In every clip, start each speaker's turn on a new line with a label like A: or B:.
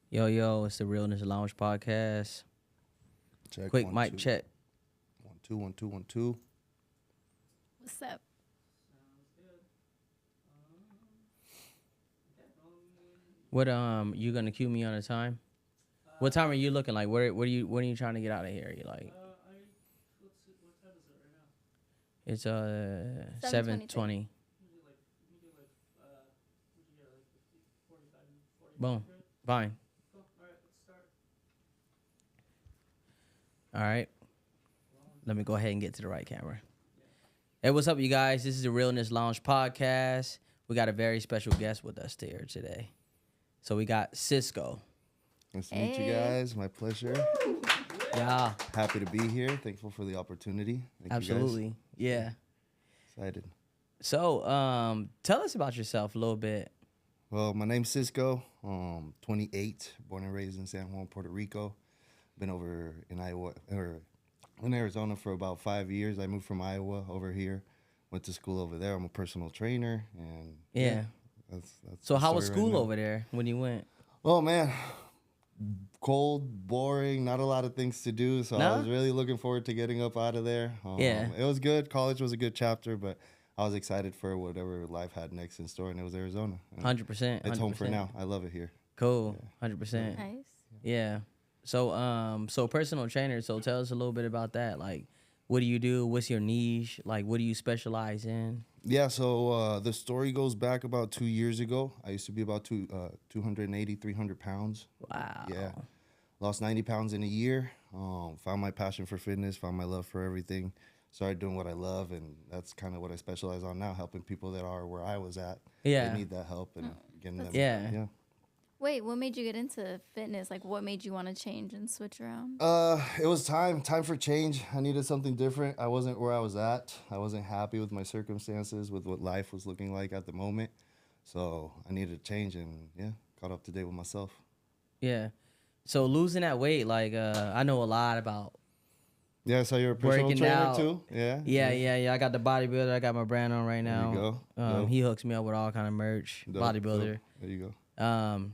A: Yo, yo, it's the Realness Lounge podcast.
B: Check.
A: Quick
B: One,
A: mic
B: two.
A: check.
B: 1 2 1 2 1 2.
C: What's up?
A: What you gonna cue me on a time? What time are you looking like? What are you trying to get out of here? You like? It's 7:20. Boom. Fine. All right. Let me go ahead and get to the right camera. Hey, what's up, you guys? This is the Realness Lounge podcast. We got a very special guest with us here today. So we got Cisco.
B: Nice to meet you guys. My pleasure.
A: Yeah.
B: Happy to be here. Thankful for the opportunity. Thank
A: Absolutely.
B: You
A: Yeah.
B: guys. Excited.
A: So, tell us about yourself a little bit.
B: Well, my name's Cisco. 28, born and raised in San Juan, Puerto Rico. Been over in Arizona for about 5 years. I moved from Iowa over here. Went to school over there. I'm a personal trainer, and
A: Yeah.
B: that's
A: So
B: the
A: how was
B: story
A: school
B: right now.
A: over there when you went?
B: Oh man, cold, boring, not a lot of things to do. So
A: No?
B: I was really looking forward to getting up out of there.
A: Yeah.
B: It was good. College was a good chapter, but I was excited for whatever life had next in store, and it was Arizona. And
A: 100%.
B: It's home for now. I love it here.
A: Cool. 100%.
C: Nice.
A: Yeah. So personal trainer. So tell us a little bit about that. Like, what do you do? What's your niche? Like, what do you specialize in?
B: Yeah, so the story goes back about 2 years ago. I used to be about 280, 300 pounds.
A: Wow.
B: Yeah. Lost 90 pounds in a year. Found my passion for fitness, found my love for everything. Started doing what I love, and that's kind of what I specialize on now, helping people that are where I was at.
A: Yeah.
B: They need that help and getting them.
A: Yeah.
B: Yeah.
C: Wait, what made you get into fitness? Like, what made you want to change and switch around?
B: It was time for change. I needed something different. I wasn't where I was at. I wasn't happy with my circumstances, with what life was looking like at the moment. So I needed to change, and yeah, caught up to date with myself.
A: Yeah. So losing that weight, like, I know a lot about.
B: Yeah, so you're a personal
A: Working
B: trainer
A: out.
B: too? Yeah.
A: Yeah. I got the bodybuilder. I got my brand on right
B: There
A: now.
B: you go. Dope.
A: He hooks me up with all kind of merch.
B: Dope,
A: Bodybuilder.
B: dope. There you go.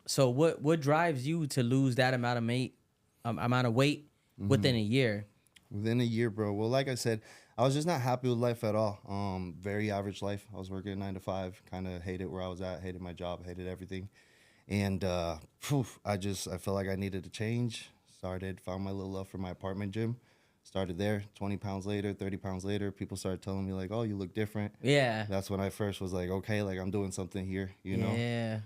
A: So what drives you to lose that amount of weight within a year?
B: Within a year, bro. Well, like I said, I was just not happy with life at all. Very average life. I was working 9 to 5. Kind of hated where I was at. Hated my job. Hated everything. And I felt like I needed to change. Found my little love for my apartment gym. Started there. 20 pounds later, 30 pounds later, people started telling me like, "Oh, you look different."
A: Yeah.
B: That's when I first was like, "Okay, like I'm doing something here," you know.
A: Yeah.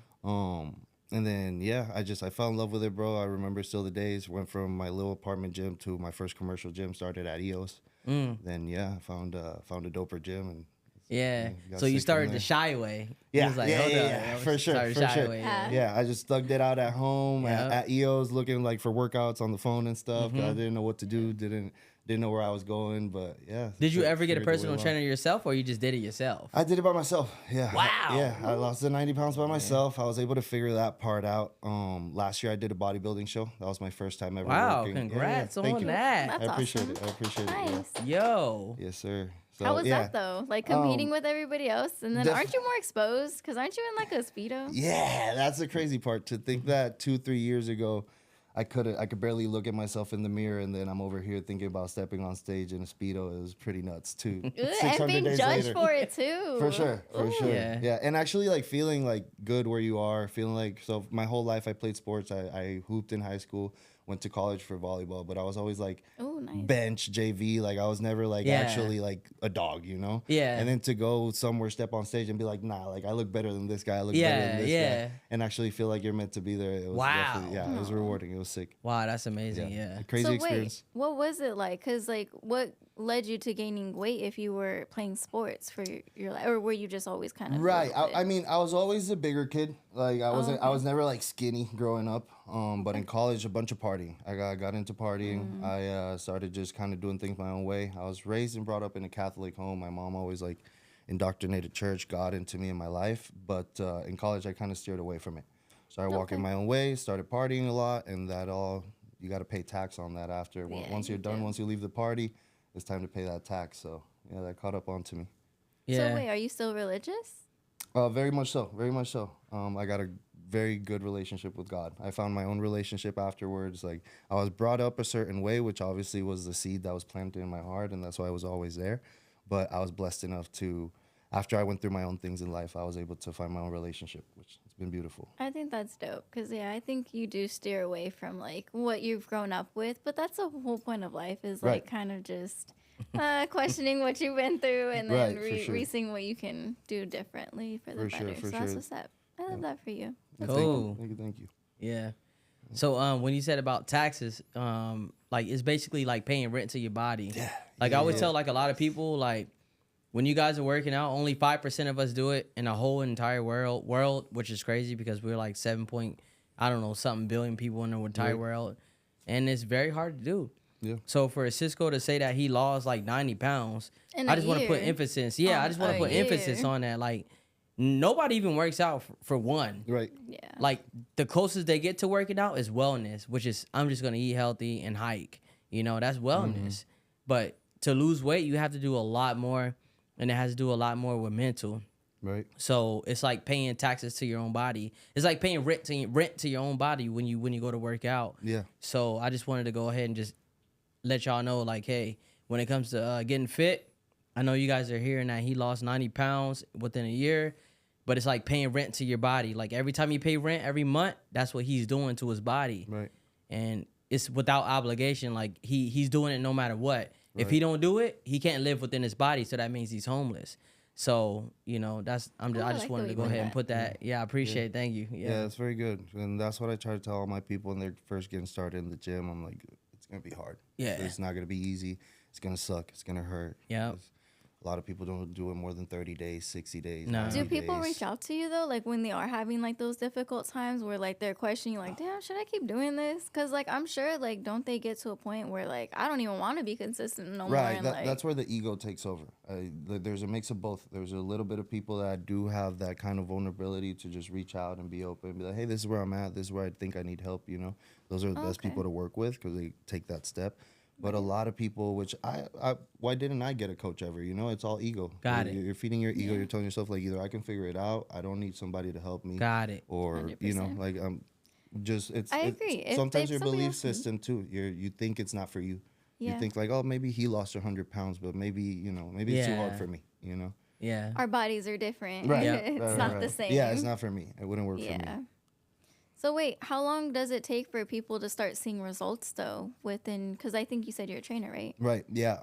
B: And then I fell in love with it, bro. I remember still the days. Went from my little apartment gym to my first commercial gym. Started at EOS. Then I found a doper gym, and
A: Yeah.
B: got
A: So you
B: sick from
A: started to
B: there.
A: shy away.
B: Yeah,
A: He was like,
B: yeah,
A: hold
B: yeah,
A: up.
B: yeah,
A: I
B: for sure,
A: started
B: for
A: shy
B: sure.
A: away,
B: Yeah, I just thugged it out at home
A: Yeah.
B: at EOS, looking like for workouts on the phone and stuff. 'Cause I didn't know what to do. Didn't know where I was going, but yeah.
A: Did you ever get a
B: figured the way
A: personal
B: along.
A: trainer yourself, or you just did it yourself?
B: I did it by myself. Yeah.
A: Wow.
B: Yeah, I lost the 90 pounds by myself. I was able to figure that part out. Last year I did a bodybuilding show. That was my first time ever
A: Wow,
B: working.
A: congrats
B: Thank
A: on
B: you.
A: that.
C: That's
B: I appreciate
C: awesome.
B: it. I appreciate it.
C: Nice.
A: Yo.
B: Yeah. Yes, sir. So,
C: How was
B: yeah.
C: that though? Like competing with everybody else, and then
B: Def-
C: aren't you more exposed? Because aren't you in like a speedo?
B: Yeah, that's the crazy part. To think that 2-3 years ago, I could barely look at myself in the mirror, and then I'm over here thinking about stepping on stage in a speedo. It was pretty nuts too.
C: Ugh,
B: 600
C: and being
B: days
C: judged
B: later.
C: for it too.
B: For sure, for sure.
A: Yeah.
B: Yeah, and actually like feeling like good where you are, feeling like, so my whole life I played sports. I hooped in high school, went to college for volleyball, but I was always like
C: Oh, nice.
B: bench, JV, like I was never like
A: Yeah.
B: actually like a dog, you know?
A: Yeah.
B: And then to go somewhere, step on stage and be like, nah, like I look better than this guy, I look better
A: Yeah,
B: than this
A: yeah.
B: guy. And actually feel like you're meant to be there. It was
A: Wow.
B: definitely, yeah, it was rewarding. It was sick.
A: Wow, that's amazing. Yeah.
B: A crazy
C: So
B: experience.
C: wait, what was it like? Because like, what led you to gaining weight if you were playing sports for your life, or were you just always kind of
B: Right. I mean, I was always a bigger kid. Like I wasn't. I
C: okay.
B: was never like skinny growing up. But in college, a bunch of partying. I got into partying. I started just kind of doing things my own way. I was raised and brought up in a Catholic home. My mom always like indoctrinated church, God into me in my life. But in college, I kind of steered away from it. Started walking
C: Okay.
B: my own way. Started partying a lot, and that all you got to pay tax on that after.
C: Yeah,
B: Once
C: you
B: you're done,
C: do.
B: once you leave the party, it's time to pay that tax. So yeah, that caught up onto me.
A: Yeah.
C: So wait, are you still religious?
B: Very much so. Very much so. I got a very good relationship with God. I found my own relationship afterwards. Like I was brought up a certain way, which obviously was the seed that was planted in my heart, and that's why I was always there. But I was blessed enough to, after I went through my own things in life, I was able to find my own relationship, which has been beautiful.
C: I think that's dope because yeah, I think you do steer away from like what you've grown up with, but that's the whole point of life is like
B: Right.
C: kind of just questioning what you've been through and then
B: Right, for sure.
C: re-seeing what you can do differently for the
B: For sure,
C: better.
B: for
C: So that's
B: sure.
C: what's up. I love that for you.
B: Yeah,
A: Cool.
B: Thank you.
A: Yeah. So when you said about taxes, like it's basically like paying rent to your body.
B: Yeah.
A: Like I always tell like a lot of people, like when you guys are working out, only 5% of us do it in the whole entire world, which is crazy because we're like 7 point, I don't know, something billion people in the entire
B: Right.
A: world. And it's very hard to do.
B: Yeah.
A: So for Cisco to say that he lost like 90 pounds,
C: In
A: I
C: a
A: just want to put
C: year.
A: emphasis. Yeah, I just want
C: A
A: to put emphasis
C: year.
A: on that. Like nobody even works out for one.
B: Right.
C: Yeah.
A: Like the closest they get to working out is wellness, which is I'm just gonna eat healthy and hike. You know, that's wellness. But to lose weight, you have to do a lot more, and it has to do a lot more with mental.
B: Right.
A: So it's like paying taxes to your own body. It's like paying rent to your own body when you go to work out.
B: Yeah.
A: So I just wanted to go ahead and just let y'all know, like, hey, when it comes to getting fit, I know you guys are hearing that he lost 90 pounds within a year, but it's like paying rent to your body. Like every time you pay rent every month, that's what he's doing to his body.
B: Right.
A: And it's without obligation. Like he's doing it no matter what. If he don't do it, he can't live within his body. So that means he's homeless. So, you know, I
C: I
A: just
C: like the
A: wanted
C: way
A: to
C: you
A: go
C: put
A: ahead and
C: that.
A: put that. Yeah, I appreciate it. Thank you.
B: Yeah,
A: Yeah.
B: it's very good. And that's what I try to tell all my people when they're first getting started in the gym. I'm like, it's going to be hard.
A: Yeah.
B: It's not going to be easy. It's going to suck. It's going to hurt.
A: Yeah.
B: Because a lot of people don't do it more than 30 days, 60 days.
A: No.
B: 90
C: Do people
B: days.
C: reach out to you though, like when they are having like those difficult times where like they're questioning, like, damn, should I keep doing this? Because like I'm sure like don't they get to a point where like I don't even want to be consistent no more?
B: Right,
C: And, like,
B: that's where the ego takes over. There's a mix of both. There's a little bit of people that do have that kind of vulnerability to just reach out and be open and be like, hey, this is where I'm at. This is where I think I need help, you know. Those are the best
C: Okay.
B: people to work with because they take that step. But a lot of people, which why didn't I get a coach ever? You know, it's all ego.
A: Got it.
B: You're feeding your ego. You're telling yourself like either I can figure it out. I don't need somebody to help me.
A: Got it.
B: Or you know,
C: 100%.
B: like just it's.
C: I
B: it's-
C: agree. If
B: Sometimes
C: they-
B: your
C: somebody
B: belief
C: else can-
B: system too. You think it's not for you.
C: Yeah.
B: You think like, oh, maybe he lost 100 pounds, but maybe maybe it's too hard
A: Yeah.
B: for me. You know.
A: Yeah.
C: our bodies are different.
B: Right.
A: Yeah.
C: It's
B: Right,
C: not
B: right,
C: the
B: right.
C: same.
B: Yeah, it's not for me. It wouldn't work for
C: Yeah.
B: me.
C: So wait, how long does it take for people to start seeing results though? Within, because I think you said you're a trainer, right?
B: Right. Yeah.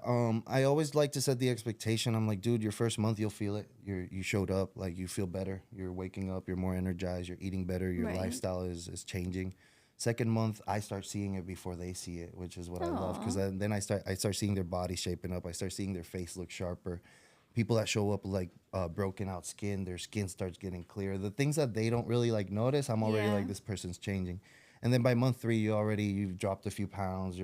B: I always like to set the expectation. I'm like, dude, your first month you'll feel it. You showed up, like you feel better. You're waking up. You're more energized. You're eating better. Your
C: Right.
B: lifestyle is changing. Second month, I start seeing it before they see it, which is what I love because then I start seeing their body shaping up. I start seeing their face look sharper. People that show up like broken out skin, their skin starts getting clear. The things that they don't really like notice, I'm already
C: Yeah.
B: like, this person's changing. And then by month 3, you've dropped a few pounds.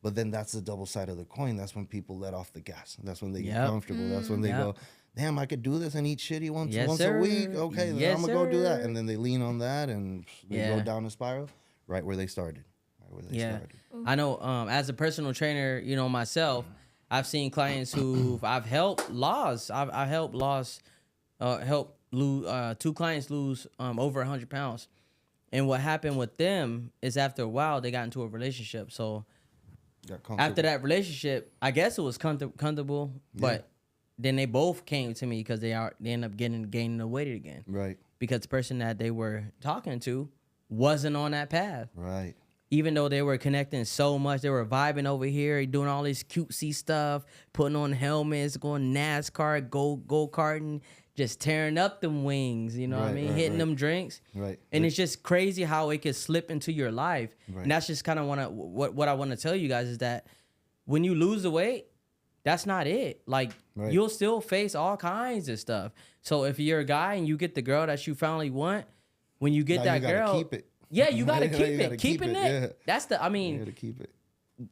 B: But then that's the double side of the coin. That's when people let off the gas. That's when they get
A: Yep.
B: comfortable. That's when they
A: Yep.
B: go, damn, I could do this and eat shitty once
A: Yes,
B: a
A: sir.
B: week. Okay, then
A: Yes,
B: I'm gonna go do that.
A: sir.
B: And then they lean on that and they
A: Yeah.
B: go down a spiral, right where they started.
A: Yeah. I know as a personal trainer, you know, myself, I've seen clients who I've helped lost. I've helped lose 2 clients lose over 100 pounds. And what happened with them is after a while they got into a relationship. So after that relationship, I guess it was comfortable, but then they both came to me because they end up gaining the weight again
B: Right,
A: because the person that they were talking to wasn't on that path.
B: right.
A: Even though they were connecting so much, they were vibing over here, doing all this cutesy stuff, putting on helmets, going NASCAR, go-karting, just tearing up them wings, you know what I
B: Right,
A: mean?
B: right,
A: Hitting
B: right.
A: them drinks.
B: Right.
A: And it's just crazy how it could slip into your life.
B: Right.
A: And that's just kind of what I want to tell you guys is that when you lose the weight, that's not it. Like,
B: Right.
A: you'll still face all kinds of stuff. So if you're a guy and you get the girl that you finally want, when you get
B: Now
A: that
B: you gotta
A: girl,
B: keep it.
A: yeah, you gotta
B: You
A: keep
B: gotta
A: it.
B: keep
A: Keeping
B: it,
A: it,
B: yeah.
A: that's the. I
B: You
A: mean,
B: gotta keep it.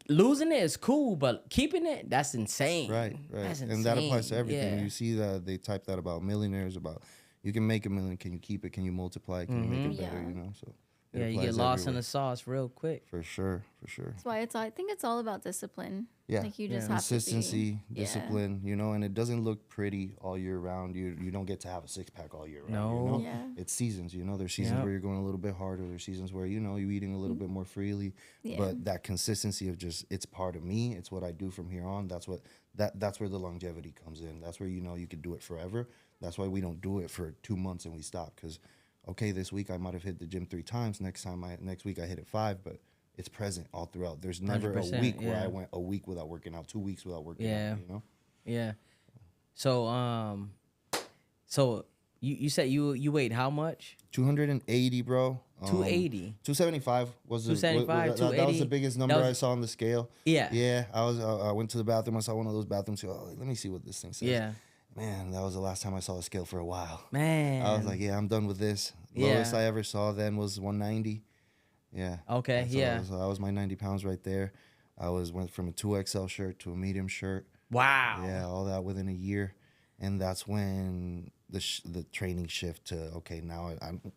A: losing it is cool, but keeping it, that's insane.
B: Right.
A: That's
B: And that applies to
A: insane.
B: everything.
A: Yeah.
B: You see that they type that about millionaires, about you can make $1 million. Can you keep it? Can you multiply it? Can you make it better?
C: Yeah.
B: You know, so
A: Yeah, you get
B: applies
A: lost in
B: everywhere.
A: the sauce real quick.
B: For sure, for sure.
C: That's why I think it's all about discipline.
B: Yeah.
C: Like you just
A: Yeah.
C: have to
B: Consistency,
C: be,
B: discipline, you know, and it doesn't look pretty all year round. You don't get to have a six pack all year round. You
A: No.
B: know?
C: Yeah.
B: It's seasons, you know. There's seasons
A: Yep.
B: where you're going a little bit harder. There's seasons where, you know, you're eating a little bit more freely.
C: Yeah.
B: But that consistency of just it's part of me. It's what I do from here on. That's where the longevity comes in. That's where you know you could do it forever. That's why we don't do it for 2 months and we stop. Because okay, this week I might have hit the gym 3 times. Next week I hit it 5, but it's present all throughout. There's never a
A: 100%,
B: week where
A: yeah.
B: I went a week without working out, 2 weeks without working
A: Yeah.
B: out, you know?
A: Yeah. So you said you weighed how much?
B: 280, bro.
A: 280.
B: 275 was the
A: 275,
B: that was
A: 280.
B: the biggest number
A: That was-
B: I saw on the scale.
A: Yeah.
B: Yeah, I went to the bathroom. I saw one of those bathrooms. Oh, let me see what this thing says.
A: Yeah.
B: Man, that was the last time I saw a scale for a while.
A: Man.
B: I was like, yeah, I'm done with this.
A: Yeah.
B: Lowest I ever saw then was 190. Yeah.
A: Okay,
B: And so
A: yeah.
B: that was my 90 pounds right there. Went from a 2XL shirt to a medium shirt.
A: Wow.
B: Yeah, all that within a year, and that's when the training shift to okay, now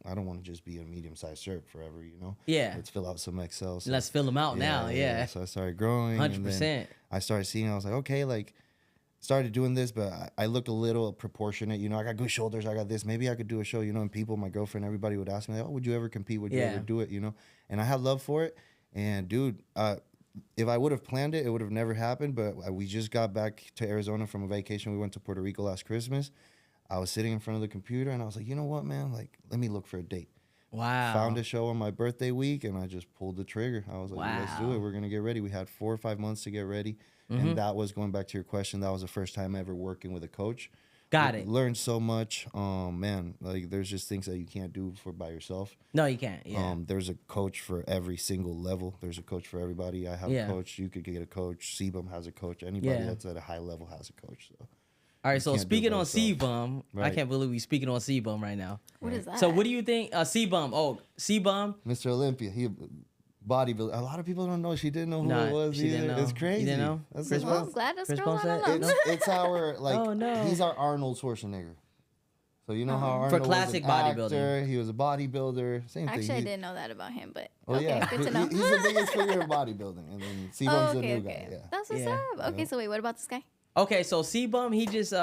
B: I don't want to just be a medium sized shirt forever, you know.
A: Yeah.
B: Let's fill out some XL. So,
A: Let's fill them out now. Yeah.
B: So I started growing. and then
A: 100%.
B: I started seeing. I was like, okay, like started doing this, but I looked a little proportionate. You know, I got good shoulders. I got this. Maybe I could do a show. You know, and people, my girlfriend, everybody would ask me, like, oh, would you ever compete? Would you
A: Yeah.
B: ever do it? You know, and I had love for it. And dude, if I would have planned it, it would have never happened. But we just got back to Arizona from a vacation. We went to Puerto Rico last Christmas. I was sitting in front of the computer and I was like, you know what, man? Like, let me look for a date.
A: Wow.
B: Found a show on my birthday week and I just pulled the trigger. I was like, let's do
A: Wow.
B: it. We're going to get ready. We had 4 or 5 months to get ready.
A: Mm-hmm.
B: And that was going back to your question. That was the first time ever working with a coach.
A: Got it.
B: Learned so much. Man, like there's just things that you can't do by yourself.
A: No, you can't. Yeah.
B: There's a coach for every single level. There's a coach for everybody. I have
A: Yeah.
B: a coach. You could get a coach. CBUM has a coach. Anybody
A: Yeah.
B: that's at a high level has a coch. So.
A: All right. So
B: can't do it
A: speaking
B: by
A: on
B: yourself.
A: C-Bum, I
B: Right.
A: can't believe we speaking on C-Bum right now.
C: What is that?
A: So what do you think? C-Bum. Oh, C-Bum.
B: Mr. Olympia, he bodybuilder. A lot of people don't know. She didn't know who
A: Nah,
B: it was
A: she didn't
B: either.
A: know.
B: It's
A: You
B: crazy.
A: didn't know?
B: That's
A: Chris
C: Well, I'm
B: that's-
C: glad this
A: Chris
C: girl's on
A: Bumstead?
C: the low.
B: it's our like.
A: Oh, no.
B: He's our Arnold Schwarzenegger. So you know how Arnold
A: For classic
B: was an
A: bodybuilding.
B: actor, he was a bodybuilder. Same thing.
C: Actually, I
B: He-
C: didn't know that about him, but
B: Oh
C: okay,
B: yeah,
C: good to know.
B: he's the biggest figure in bodybuilding, and then C-Bum's
C: Oh,
B: the
C: okay,
B: new
C: okay.
B: guy. Yeah.
C: That's what's
A: Yeah.
C: up. Okay, so wait, what about this guy?
A: Okay, so C-Bum, he just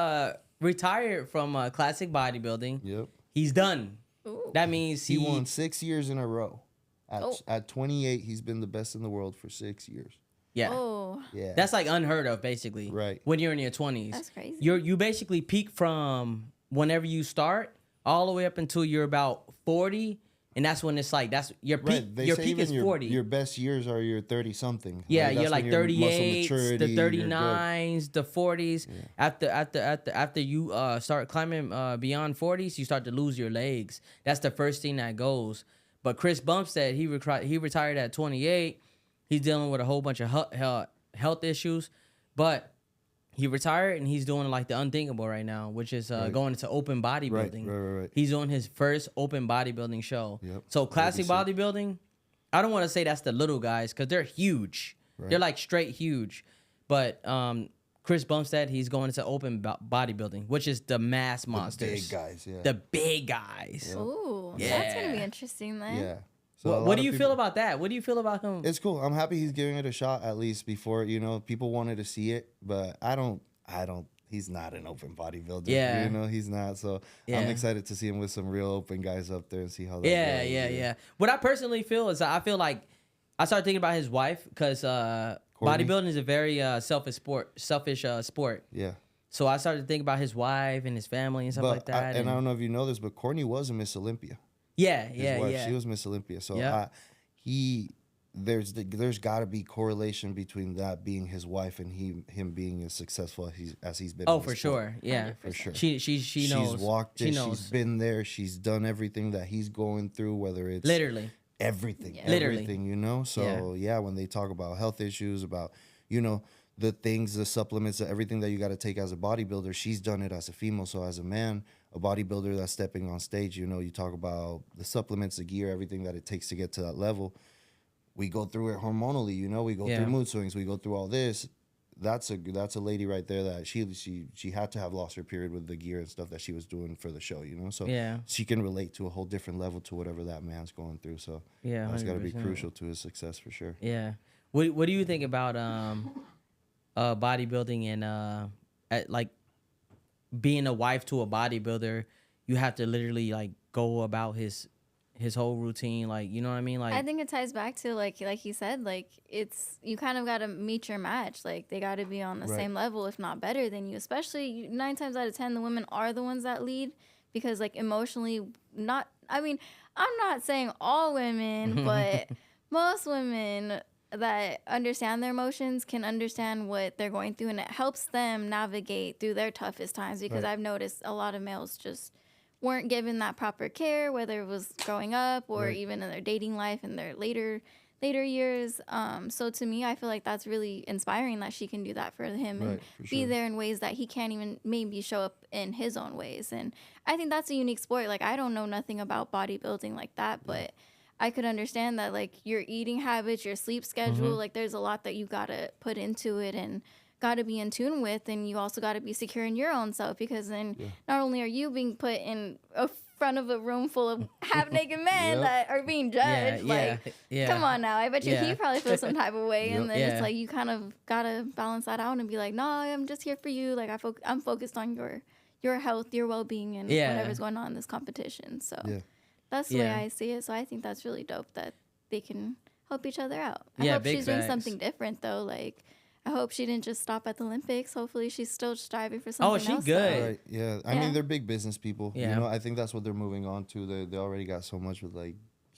A: retired from classic bodybuilding.
B: Yep.
A: He's done.
C: Ooh.
A: That means
B: He won 6 years in a row.
C: Oh.
B: At 28, he's been the best in the world for 6 years.
A: Yeah.
C: Oh,
B: Yeah.
A: That's like unheard of, basically.
B: Right.
A: When you're in your 20s.
C: that's crazy.
A: You basically peak from whenever you start all the way up until you're about 40, and that's when it's like that's your peak.
B: Right. They
A: Your
B: say
A: peak
B: even
A: is
B: your,
A: 40.
B: Your best years are your 30 something.
A: Yeah,
B: that's
A: you're like
B: when your muscle
A: 38s,
B: maturity,
A: the
B: you're good.
A: 39s, the 40s. After you start climbing beyond 40s, you start to lose your legs. That's the first thing that goes. But Chris Bumstead, he retired at 28. He's dealing with a whole bunch of health issues, but he retired and he's doing like the unthinkable right now, which is going into open bodybuilding.
B: Right.
A: He's on his first open bodybuilding show.
B: Yep.
A: So classic
B: That'd
A: bodybuilding, I don't want to say that's the little guys because they're huge.
B: Right.
A: They're like straight huge. But Chris Bumstead, he's going into open bodybuilding, which is the mass monsters.
B: Big guys, yeah.
A: The big guys.
C: Ooh, that's gonna be
A: Yeah.
C: interesting then.
B: yeah. So a
A: What
B: lot
A: do
B: of
A: you
B: people-
A: feel about that? What do you feel about him?
B: It's cool. I'm happy he's giving it a shot at least before, people wanted to see it, but I don't he's not an open bodybuilder.
A: Yeah.
B: You know, he's not. So
A: Yeah.
B: I'm excited to see him with some real open guys up there and see how that
A: Yeah,
B: goes.
A: yeah. What I personally feel is I feel like I started thinking about his wife because bodybuilding is a very selfish sport.
B: Yeah.
A: So I started to think about his wife and his family and stuff
B: But
A: like that.
B: I don't know if you know this, but Courtney was a Miss Olympia.
A: yeah,
B: His
A: yeah,
B: wife,
A: yeah.
B: she was Miss Olympia. So
A: Yeah.
B: there's got to be correlation between that being his wife and him being as successful as he's been.
A: Oh,
B: in
A: for
B: the sport.
A: sure. Yeah,
B: For sure.
A: She knows.
B: She's walked
A: She
B: it.
A: knows.
B: She's been there. She's done everything that he's going through, whether it's
A: Literally.
B: everything,
C: Yeah.
A: Literally.
B: everything. So yeah, when they talk about health issues, about the things, the supplements, everything that you got to take as a bodybuilder, she's done it as a female. So as a man, a bodybuilder that's stepping on stage, you talk about the supplements, the gear, everything that it takes to get to that level. We go through it hormonally, we go
A: Yeah.
B: through mood swings, we go through all this. that's a lady right there that she had to have lost her period with the gear and stuff that she was doing for the show, you know. So
A: Yeah.
B: she can relate to a whole different level to whatever that man's going through. So
A: Yeah,
B: that's got to be
A: 100%.
B: crucial to his success for sure.
A: Yeah. What do you think about bodybuilding and like being a wife to a bodybuilder? You have to literally like go about his whole routine, like, you know what I mean? Like,
C: I think it ties back to like you said, like it's you kind of got to meet your match. Like they got to be on the
B: Right.
C: same level, if not better than you. Especially 9 times out of 10, the women are the ones that lead because like emotionally, not. I mean, I'm not saying all women, but most women that understand their emotions can understand what they're going through, and it helps them navigate through their toughest times. Because
B: Right.
C: I've noticed a lot of males just weren't given that proper care, whether it was growing up or
B: Right.
C: even in their dating life in their later years. So to me, I feel like that's really inspiring that she can do that for him and
B: Right, for
C: be
B: sure.
C: there in ways that he can't even maybe show up in his own ways. And I think that's a unique sport. Like I don't know nothing about bodybuilding like that, but I could understand that like your eating habits, your sleep schedule, like there's a lot that you gotta put into it and got to be in tune with, and you also got to be secure in your own self, because then not only are you being put in a front of a room full of half naked men
B: Yep.
C: that are being judged,
A: yeah.
C: come on now, I bet you
A: Yeah.
C: he probably feels some type of way.
B: Yep.
C: And then
A: Yeah.
C: it's like you kind of gotta balance that out and be like, no, I'm just here for you, like I'm focused on your health, your well-being, and
A: Yeah.
C: whatever's going on in this competition. So
B: Yeah.
C: that's the way
A: Yeah.
C: I see it. So I think that's really dope that they can help each other out. I
A: Yeah,
C: hope
A: big
C: she's doing
A: facts.
C: something different though. Like I hope she didn't just stop at the Olympics. Hopefully she's still striving for something
A: she
C: else.
A: good.
C: though.
B: Right. Yeah. I
C: Yeah.
B: mean, they're big business people.
A: Yeah.
B: You know, I think that's what they're moving on to. They already got so much with like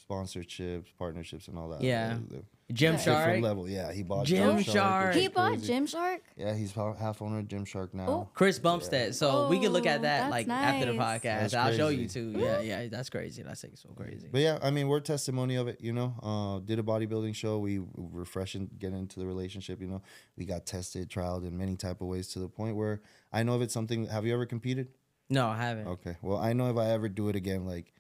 B: sponsorships, partnerships, and all that.
A: Yeah.
B: They're
A: Gymshark.
B: different level. Yeah. He bought
A: Gymshark.
B: which
C: He
B: is
C: bought
B: crazy.
C: Gymshark.
B: Yeah, he's half owner of Gymshark now.
C: Oh.
A: Chris Bumstead. So we can look at
C: Oh,
A: that
C: that's
A: like after the
C: nice.
A: podcast.
B: That's
A: I'll show you
B: crazy.
A: too. Yeah, that's crazy. That's like so crazy.
B: But yeah, I mean, we're testimony of it, you know. Did a bodybuilding show. We were fresh and getting into the relationship, you know. We got tested, trialed in many type of ways to the point where I know if it's something. Have you ever competed?
A: No, I haven't.
B: Okay. Well, I know if I ever do it again, like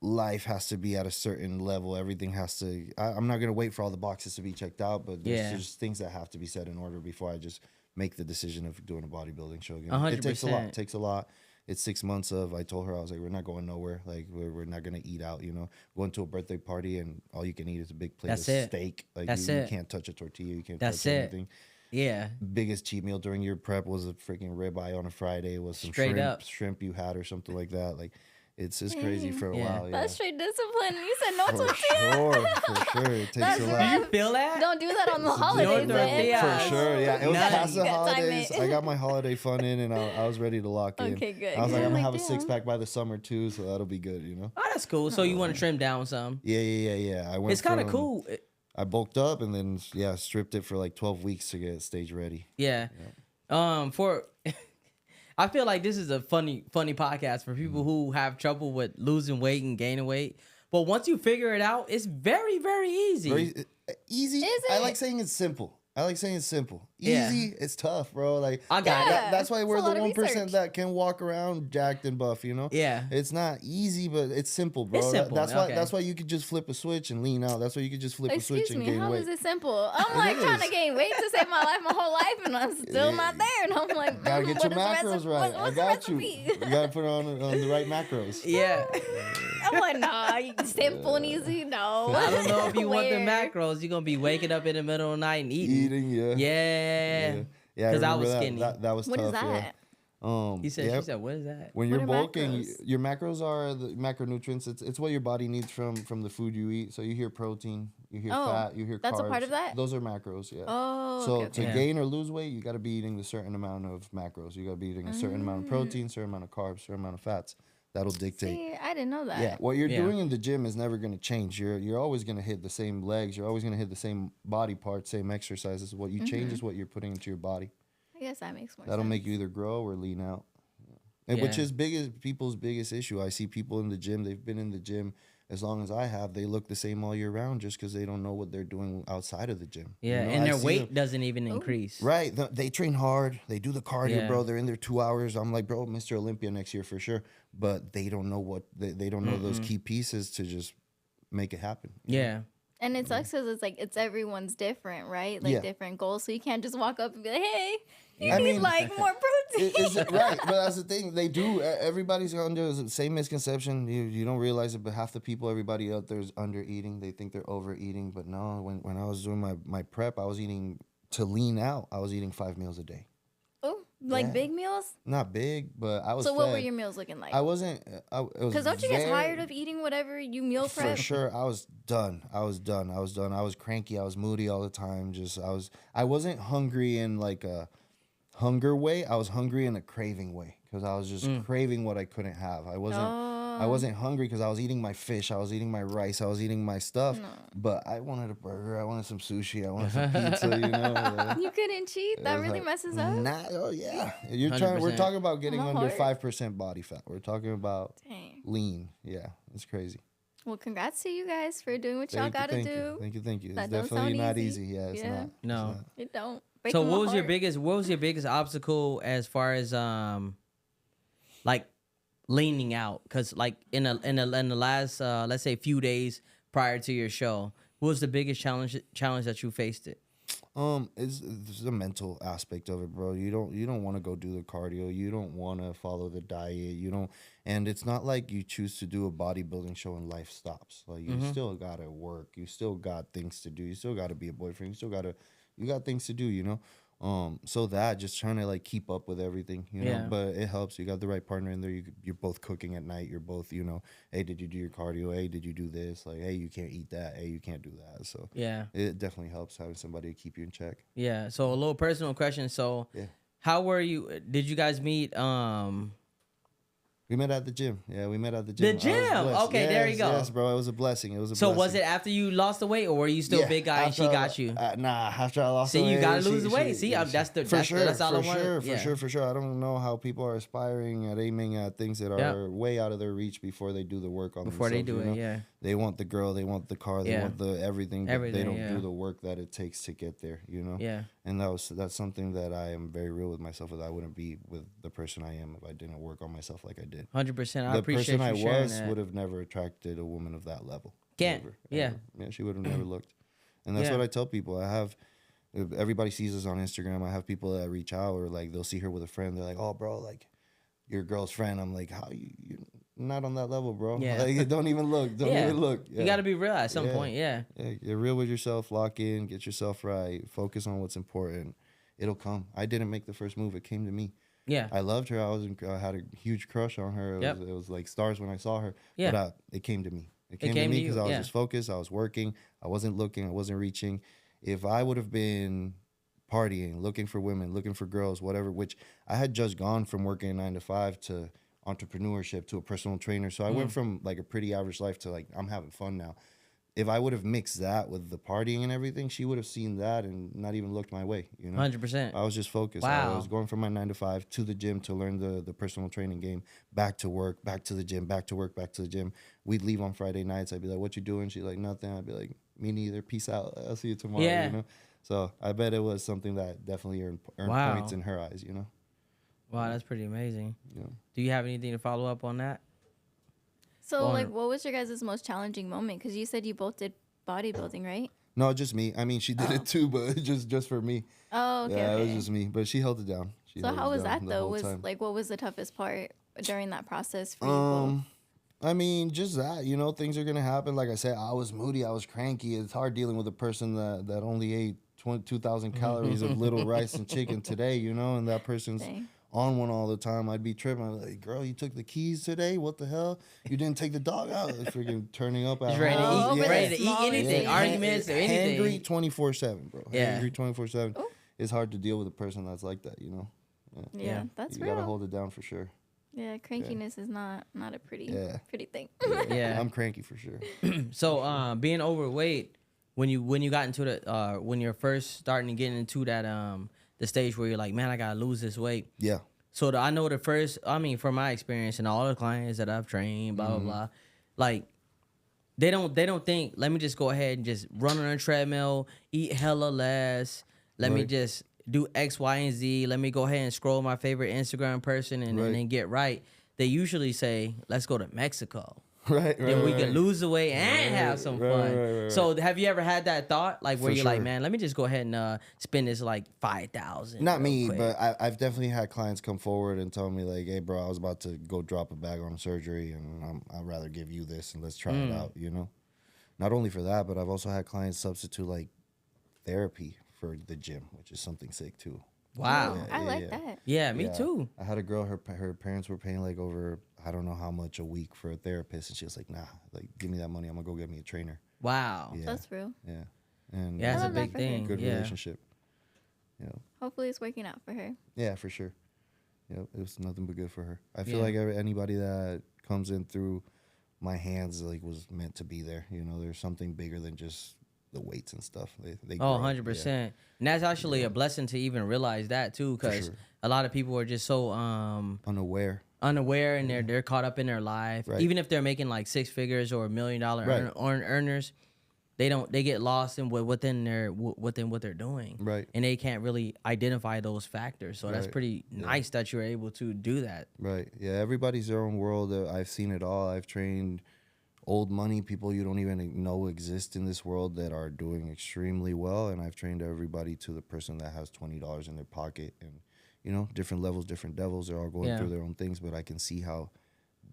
B: life has to be at a certain level. Everything has to. I'm not gonna wait for all the boxes to be checked out, but there's just things that have to be set in order before I just make the decision of doing a bodybuilding show again.
A: 100%.
B: It takes a lot. It takes a lot. It's 6 months of. I told her I was like, we're not going nowhere. Like we're not gonna eat out. You know, going to a birthday party and all you can eat is a big plate
A: That's
B: of
A: it.
B: steak. Like
A: That's
B: you
A: it.
B: can't touch a tortilla. You can't
A: That's
B: touch
A: it.
B: anything.
A: Yeah.
B: Biggest cheat meal during your prep was a freaking ribeye on a Friday. Was some
A: Straight up.
B: shrimp you had or something like that. Like it's crazy for a
A: Yeah.
B: while. Yeah.
C: That's straight discipline. You said no
B: For
C: tortilla.
B: sure. It takes
C: That's
B: a
C: right.
B: lot.
A: You feel that?
C: Don't do that on the
A: No
C: holidays,
A: tortilla.
C: man.
B: For sure, yeah. It was
A: Nice.
B: past the
C: You gotta time
B: holidays.
C: it.
B: I got my holiday fun in, and I was ready to lock in.
C: Okay, good.
B: I was like,
C: I'm
B: I'm gonna
C: like,
B: have a
C: damn.
B: 6-pack by the summer too, so that'll be good, you know.
A: Oh, that's cool. So you want to trim down some?
B: Yeah. I went.
A: It's kind of
B: from-
A: cool.
B: I bulked up and then stripped it for like 12 weeks to get stage ready.
A: Yeah. For I feel like this is a funny podcast for people who have trouble with losing weight and gaining weight. But once you figure it out, it's very, very easy.
B: Very easy.
C: Is
B: I
C: it?
B: like saying it's simple.
A: Yeah.
B: Easy, it's tough, bro. Like
A: I got it.
C: Yeah.
B: that's why we're
C: It's a
B: the
C: lot of
B: 1%
C: research.
B: that can walk around jacked and buff, you know?
A: Yeah.
B: It's not easy, but it's simple, bro.
A: It's simple,
B: That's why
A: okay.
B: that's why you could just flip a switch and lean out. That's why you could just flip a switch
C: Excuse
B: and
C: me,
B: gain
C: how
B: weight.
C: is it simple? I'm like trying to
B: is.
C: gain weight to save my life my whole life, and I'm still not there. And I'm like,
B: Gotta get your
C: what is the
B: macros
C: recipe?
B: right. I
C: What's the
B: got you.
C: recipe?
B: You gotta put it on the right macros.
A: Yeah.
C: I'm like, nah, simple and easy. No.
A: I don't know if you want the
C: Where?
A: macros. You're gonna be waking up in the middle of the night and eating.
B: Yeah.
A: Yeah.
B: Yeah,
A: 'Cause I
B: remember
A: was
B: that.
A: skinny.
B: That was
C: What
B: tough.
C: is that?
B: Yeah.
A: He said,
B: yeah.
A: she said, what is that?
B: When
C: What
B: you're
C: are
B: bulking,
C: macros?
B: your macros are the macronutrients. It's what your body needs from the food you eat. So you hear protein, you hear
C: Oh,
B: fat, you hear carbs.
C: that's a part of that?
B: Those are macros, yeah.
C: Oh,
B: So
C: okay,
B: to
A: Yeah.
B: gain or lose weight, you got to be eating a certain amount of macros. You got to be eating a certain amount of protein, certain amount of carbs, certain amount of fats. That'll dictate.
C: See, I didn't know that.
B: Yeah, what you're
A: Yeah.
B: doing in the gym is never going to change. You're always going to hit the same legs. You're always going to hit the same body parts, same exercises. What you change is what you're putting into your body.
C: I guess that makes more
B: That'll
C: sense.
B: make you either grow or lean out. And which
A: Yeah.
B: is people's biggest issue. I see people in the gym, they've been in the gym as long as I have. They look the same all year round just because they don't know what they're doing outside of the gym.
A: Yeah,
B: You know,
A: and
B: I
A: their
B: see
A: weight
B: them-
A: doesn't even increase.
B: Right. They train hard. They do the cardio,
A: Yeah.
B: bro. They're in there 2 hours. I'm like, bro, Mr. Olympia next year for sure. But they don't know what they don't know those key pieces to just make it happen.
A: Yeah.
C: And it sucks because it's like it's everyone's different, right? Like different goals. So you can't just walk up and be like, "Hey, you need like more protein."
B: Is it right? But that's the thing. They do. Everybody's under the same misconception. You don't realize it, but half the people, everybody out there is under eating. They think they're overeating, but no. When I was doing my prep, I was eating to lean out. I was eating 5 meals a day.
C: Oh, like big meals?
B: Not big, but I was.
C: So what
B: fed.
C: were your meals looking like?
B: I wasn't. Because
C: don't you get tired of eating whatever you meal prep?
B: For sure, I was done. I was cranky. I was moody all the time. I wasn't hungry in like a hunger way. I was hungry in a craving way because I was just craving what I couldn't have. I wasn't hungry because I was eating my fish. I was eating my rice. I was eating my stuff. No. But I wanted a burger. I wanted some sushi. I wanted some pizza. You know.
C: You couldn't cheat. That really messes up.
B: Oh yeah. We're talking about getting under 5% body fat. We're talking about lean. Yeah, it's crazy.
C: Well, congrats to you guys for doing what y'all got to do.
B: Thank you. It's definitely not easy. Yeah, it's not.
A: No,
C: it don't.
A: So what was your biggest obstacle as far as like leaning out? Because like in the last let's say few days prior to your show, what was the biggest challenge that you faced it?
B: It's the mental aspect of it, bro. You don't want to go do the cardio. You don't want to follow the diet. And it's not like you choose to do a bodybuilding show and life stops. Like you still gotta work. You still got things to do. You still gotta be a boyfriend. You got things to do. You know. So that just trying to like keep up with everything, you know, but it helps. You got the right partner in there. You're both cooking at night. You're both, you know, hey, did you do your cardio? Hey, did you do this? Like, hey, you can't eat that. Hey, you can't do that. So it definitely helps having somebody to keep you in check.
A: Yeah. So a little personal question. So how were you? Did you guys meet?
B: We met at the gym. Yeah, we met at the gym.
A: The gym. Okay, there you go.
B: Yes, bro. It was a blessing.
A: So was it after you lost the weight, or were you still a big guy and she got you?
B: Nah, after I lost the weight.
A: See, you gotta lose the weight. See, that's all I want.
B: For sure. I don't know how people are aspiring at aiming at things that are way out of their reach before they do the work on
A: before
B: themselves.
A: Before they do it, yeah.
B: They want the girl, they want the car, they want the everything, but they don't do the work that it takes to get there, you know?
A: Yeah.
B: And that's something that I am very real with myself with. I wouldn't be with the person I am if I didn't work on myself like I did.
A: 100%. I appreciate you sharing that.
B: The person I was would have never attracted a woman of that level. Ever. Yeah, she would have never looked. And that's what I tell people. Everybody sees us on Instagram. I have people that reach out or like they'll see her with a friend. They're like, oh, bro, like your girl's friend. I'm like, how you're not on that level, bro.
A: Yeah.
B: Like, don't even look. Don't even look. Yeah.
A: You got to be real at some point. Yeah.
B: Get real with yourself. Lock in. Get yourself right. Focus on what's important. It'll come. I didn't make the first move. It came to me.
A: Yeah.
B: I loved her. I had a huge crush on her. It was like stars when I saw her. Yeah. But it came to me. It came to me because I was just focused. I was working. I wasn't looking. I wasn't reaching. If I would have been partying, looking for women, looking for girls, whatever, which I had just gone from working 9 to 5 to entrepreneurship to a personal trainer. So I went from like a pretty average life to like, I'm having fun now. If I would have mixed that with the partying and everything, she would have seen that and not even looked my way, you know?
A: 100%.
B: I was just focused.
A: Wow.
B: I was going from my 9 to 5 to the gym to learn the personal training game, back to work, back to the gym, back to work, back to the gym. We'd leave on Friday nights. I'd be like, what you doing? She's like, nothing. I'd be like, me neither. Peace out. I'll see you tomorrow, you know? So I bet it was something that definitely earned points in her eyes, you know?
A: Wow, that's pretty amazing.
B: Yeah.
A: Do you have anything to follow up on that?
C: So, like, what was your guys' most challenging moment? Because you said you both did bodybuilding, right?
B: No, just me. I mean, she did it too, but just for me.
C: Oh, okay.
B: Yeah, it was just me. But she held it down.
C: So how was that though? What was the toughest part during that process for you both?
B: I mean, just that, you know, things are gonna happen. Like I said, I was moody, I was cranky. It's hard dealing with a person that only ate 2,000 calories of little rice and chicken today, you know, and that person's on one all the time. I'd be tripping. I'd be like, girl, you took the keys today? What the hell? You didn't take the dog out. Like, freaking turning up at
A: ready to eat, ready to eat anything, arguments or anything.
B: Hangry 24/7, bro.
A: Yeah.
B: Hangry 24/7. It's hard to deal with a person that's like that, you know.
C: Yeah, that's
B: you
C: real.
B: You gotta hold it down for sure.
C: Yeah, crankiness is not a pretty thing.
B: Yeah, I'm cranky for sure.
A: So, being overweight, when you got into the when you're first starting to get into that the stage where you're like, man, I gotta lose this weight.
B: Yeah.
A: So I know from my experience and all the clients that I've trained, blah blah blah, like they don't think, let me just go ahead and just run on a treadmill, eat hella less, let me just do X, Y, and Z. Let me go ahead and scroll my favorite Instagram person and then get right. They usually say, let's go to Mexico.
B: Right,
A: then we
B: right.
A: can lose the weight and have some
B: Right,
A: fun.
B: right.
A: So have you ever had that thought, like where
B: For
A: you're like,
B: sure.
A: man, let me just go ahead and spend this like 5,000?
B: Not
A: real
B: me,
A: quick.
B: but I've definitely had clients come forward and tell me like, "Hey, bro, I was about to go drop a bag on surgery, and I'd rather give you this and let's try it out." You know, not only for that, but I've also had clients substitute like therapy for the gym, which is something sick too.
A: Wow.
C: Oh, I like that.
A: Yeah, me
B: Yeah.
A: too.
B: I had a girl. Her parents were paying like over I don't know how much a week for a therapist, and she was like, "Nah, like give me that money. I'm gonna go get me a trainer."
A: Wow.
B: Yeah,
C: That's real.
B: yeah, and
A: Yeah,
C: I
A: it's a
C: love that
A: big
C: for her.
A: thing.
B: good
A: yeah.
B: relationship. Yeah,
C: Hopefully, it's working out for her.
B: yeah, for sure. Yeah, it was nothing but good for her. I feel
A: Yeah.
B: like anybody that comes in through my hands like was meant to be there. You know, there's something bigger than just the weights and stuff. They
A: Oh,
B: grow.
A: 100%. And that's actually a blessing to even realize that too, because
B: sure.
A: a lot of people are just so
B: Unaware.
A: unaware and they're caught up in their life.
B: Right.
A: Even if they're making like 6 figures or $1 million
B: Right.
A: earners, they get lost in within what they're doing.
B: Right.
A: And they can't really identify those factors. So that's
B: Right.
A: pretty nice that you're able to do that.
B: Right. Yeah. Everybody's their own world. I've seen it all. I've trained old money people you don't even know exist in this world that are doing extremely well, and I've trained everybody to the person that has $20 in their pocket, and you know, different levels, different devils. They're all going through their own things, but I can see how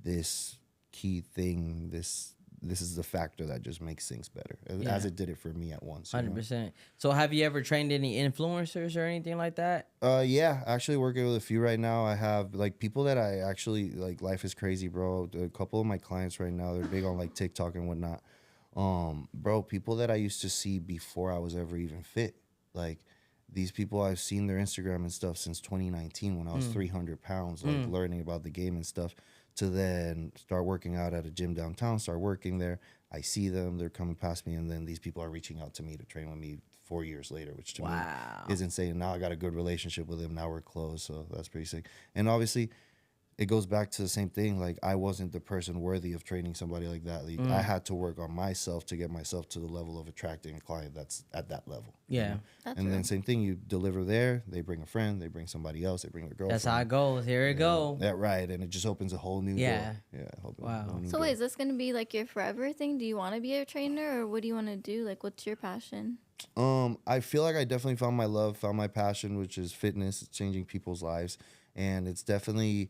B: this key thing, this is the factor that just makes things better, as it did it for me at once. You know?
A: 100%. So have you ever trained any influencers or anything like that?
B: Yeah, actually working with a few right now. I have like people that I actually like. Life is crazy, bro. A couple of my clients right now, they're big on like TikTok and whatnot. Bro, people that I used to see before I was ever even fit. Like these people, I've seen their Instagram and stuff since 2019 when I was 300 pounds, like learning about the game and stuff. To then start working out at a gym downtown, start working there. I see them, they're coming past me, and then these people are reaching out to me to train with me 4 years later, which to me is insane. Now I got a good relationship with them. Now we're close, so that's pretty sick. And obviously, it goes back to the same thing. Like I wasn't the person worthy of training somebody like that. Like, I had to work on myself to get myself to the level of attracting a client that's at that level. you
A: Yeah.
B: know?
C: That's
B: And
C: real.
B: then same thing, you deliver there, they bring a friend, they bring somebody else, they bring their girlfriend.
A: That's how it goes. Here it go.
B: Yeah, right, and it just opens a whole new
A: Yeah.
B: door. Yeah.
A: Wow.
C: So wait, is this gonna be like your forever thing? Do you want to be a trainer, or what do you want to do? Like, what's your passion?
B: I feel like I definitely found my love, found my passion, which is fitness. It's changing people's lives, and it's definitely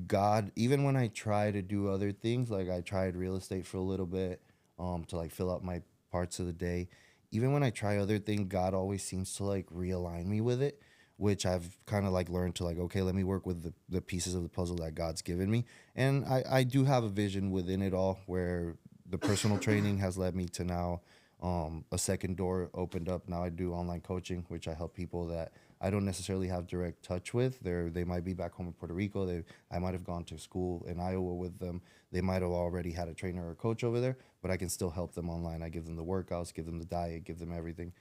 B: God. Even when I try to do other things, like I tried real estate for a little bit, to like fill out my parts of the day. Even when I try other things, God always seems to like realign me with it, which I've kind of like learned to like, okay, let me work with the pieces of the puzzle that God's given me. And I do have a vision within it all where the personal training has led me to now a second door opened up. Now I do online coaching, which I help people that I don't necessarily have direct touch with. They might be back home in Puerto Rico. I might have gone to school in Iowa with them. They might have already had a trainer or a coach over there, but I can still help them online. I give them the workouts, give them the diet, give them everything.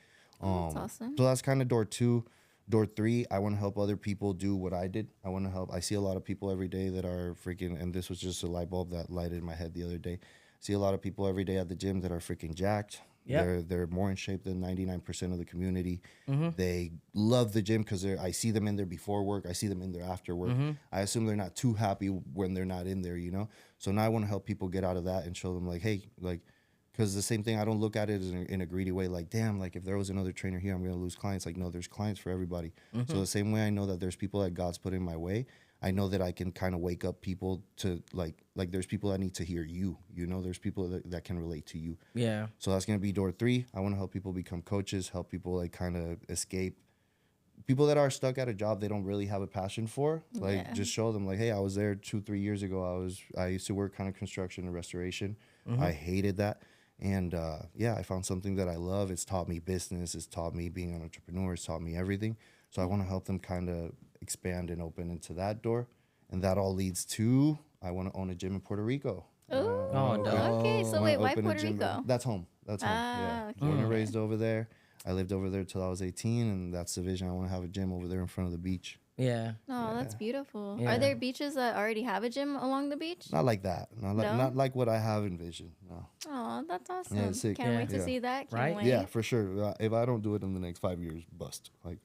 C: That's awesome.
B: So that's kind of door 2. Door 3, I want to help other people do what I did. I want to help. I see a lot of people every day that are freaking, and this was just a light bulb that lighted in my head the other day. See a lot of people every day at the gym that are freaking jacked.
A: Yep.
B: They're more in shape than 99% of the community. They love the gym because I see them in there before work. I see them in there after work. I assume they're not too happy when they're not in there, you know? So now I want to help people get out of that and show them like, hey, like, because the same thing, I don't look at it as in a greedy way, like, damn, like if there was another trainer here, I'm going to lose clients. Like, no, there's clients for everybody. So the same way I know that there's people that God's put in my way, I know that I can kind of wake up people to like there's people that need to hear you, you know, there's people that can relate to you.
A: Yeah.
B: So that's going to be door 3. I want to help people become coaches, help people like kind of escape. People that are stuck at a job they don't really have a passion for, like just show them like, hey, I was there 2-3 years ago. I used to work kind of construction and restoration. I hated that. And I found something that I love. It's taught me business. It's taught me being an entrepreneur. It's taught me everything. So I want to help them kind of expand and open into that door. And that all leads to, I want to own a gym in Puerto Rico.
A: Oh, dope.
C: Okay, so
B: I wanna
C: wait, why
B: open a
C: Puerto
B: gym
C: Rico?
B: That's home. That's home. Yeah.
C: okay.
B: Born and raised over there. I lived over there till I was 18, and that's the vision. I want to have a gym over there in front of the beach.
A: Yeah.
C: Oh, that's beautiful.
A: Yeah.
C: Are there beaches that already have a gym along the beach?
B: Not like that. Not like what I have envisioned. No.
C: Oh, that's awesome.
B: it's sick.
C: Can't wait to
B: Yeah.
C: see that. Can't
A: Right?
C: wait.
B: Yeah, for sure. If I don't do it in the next 5 years, bust. Like,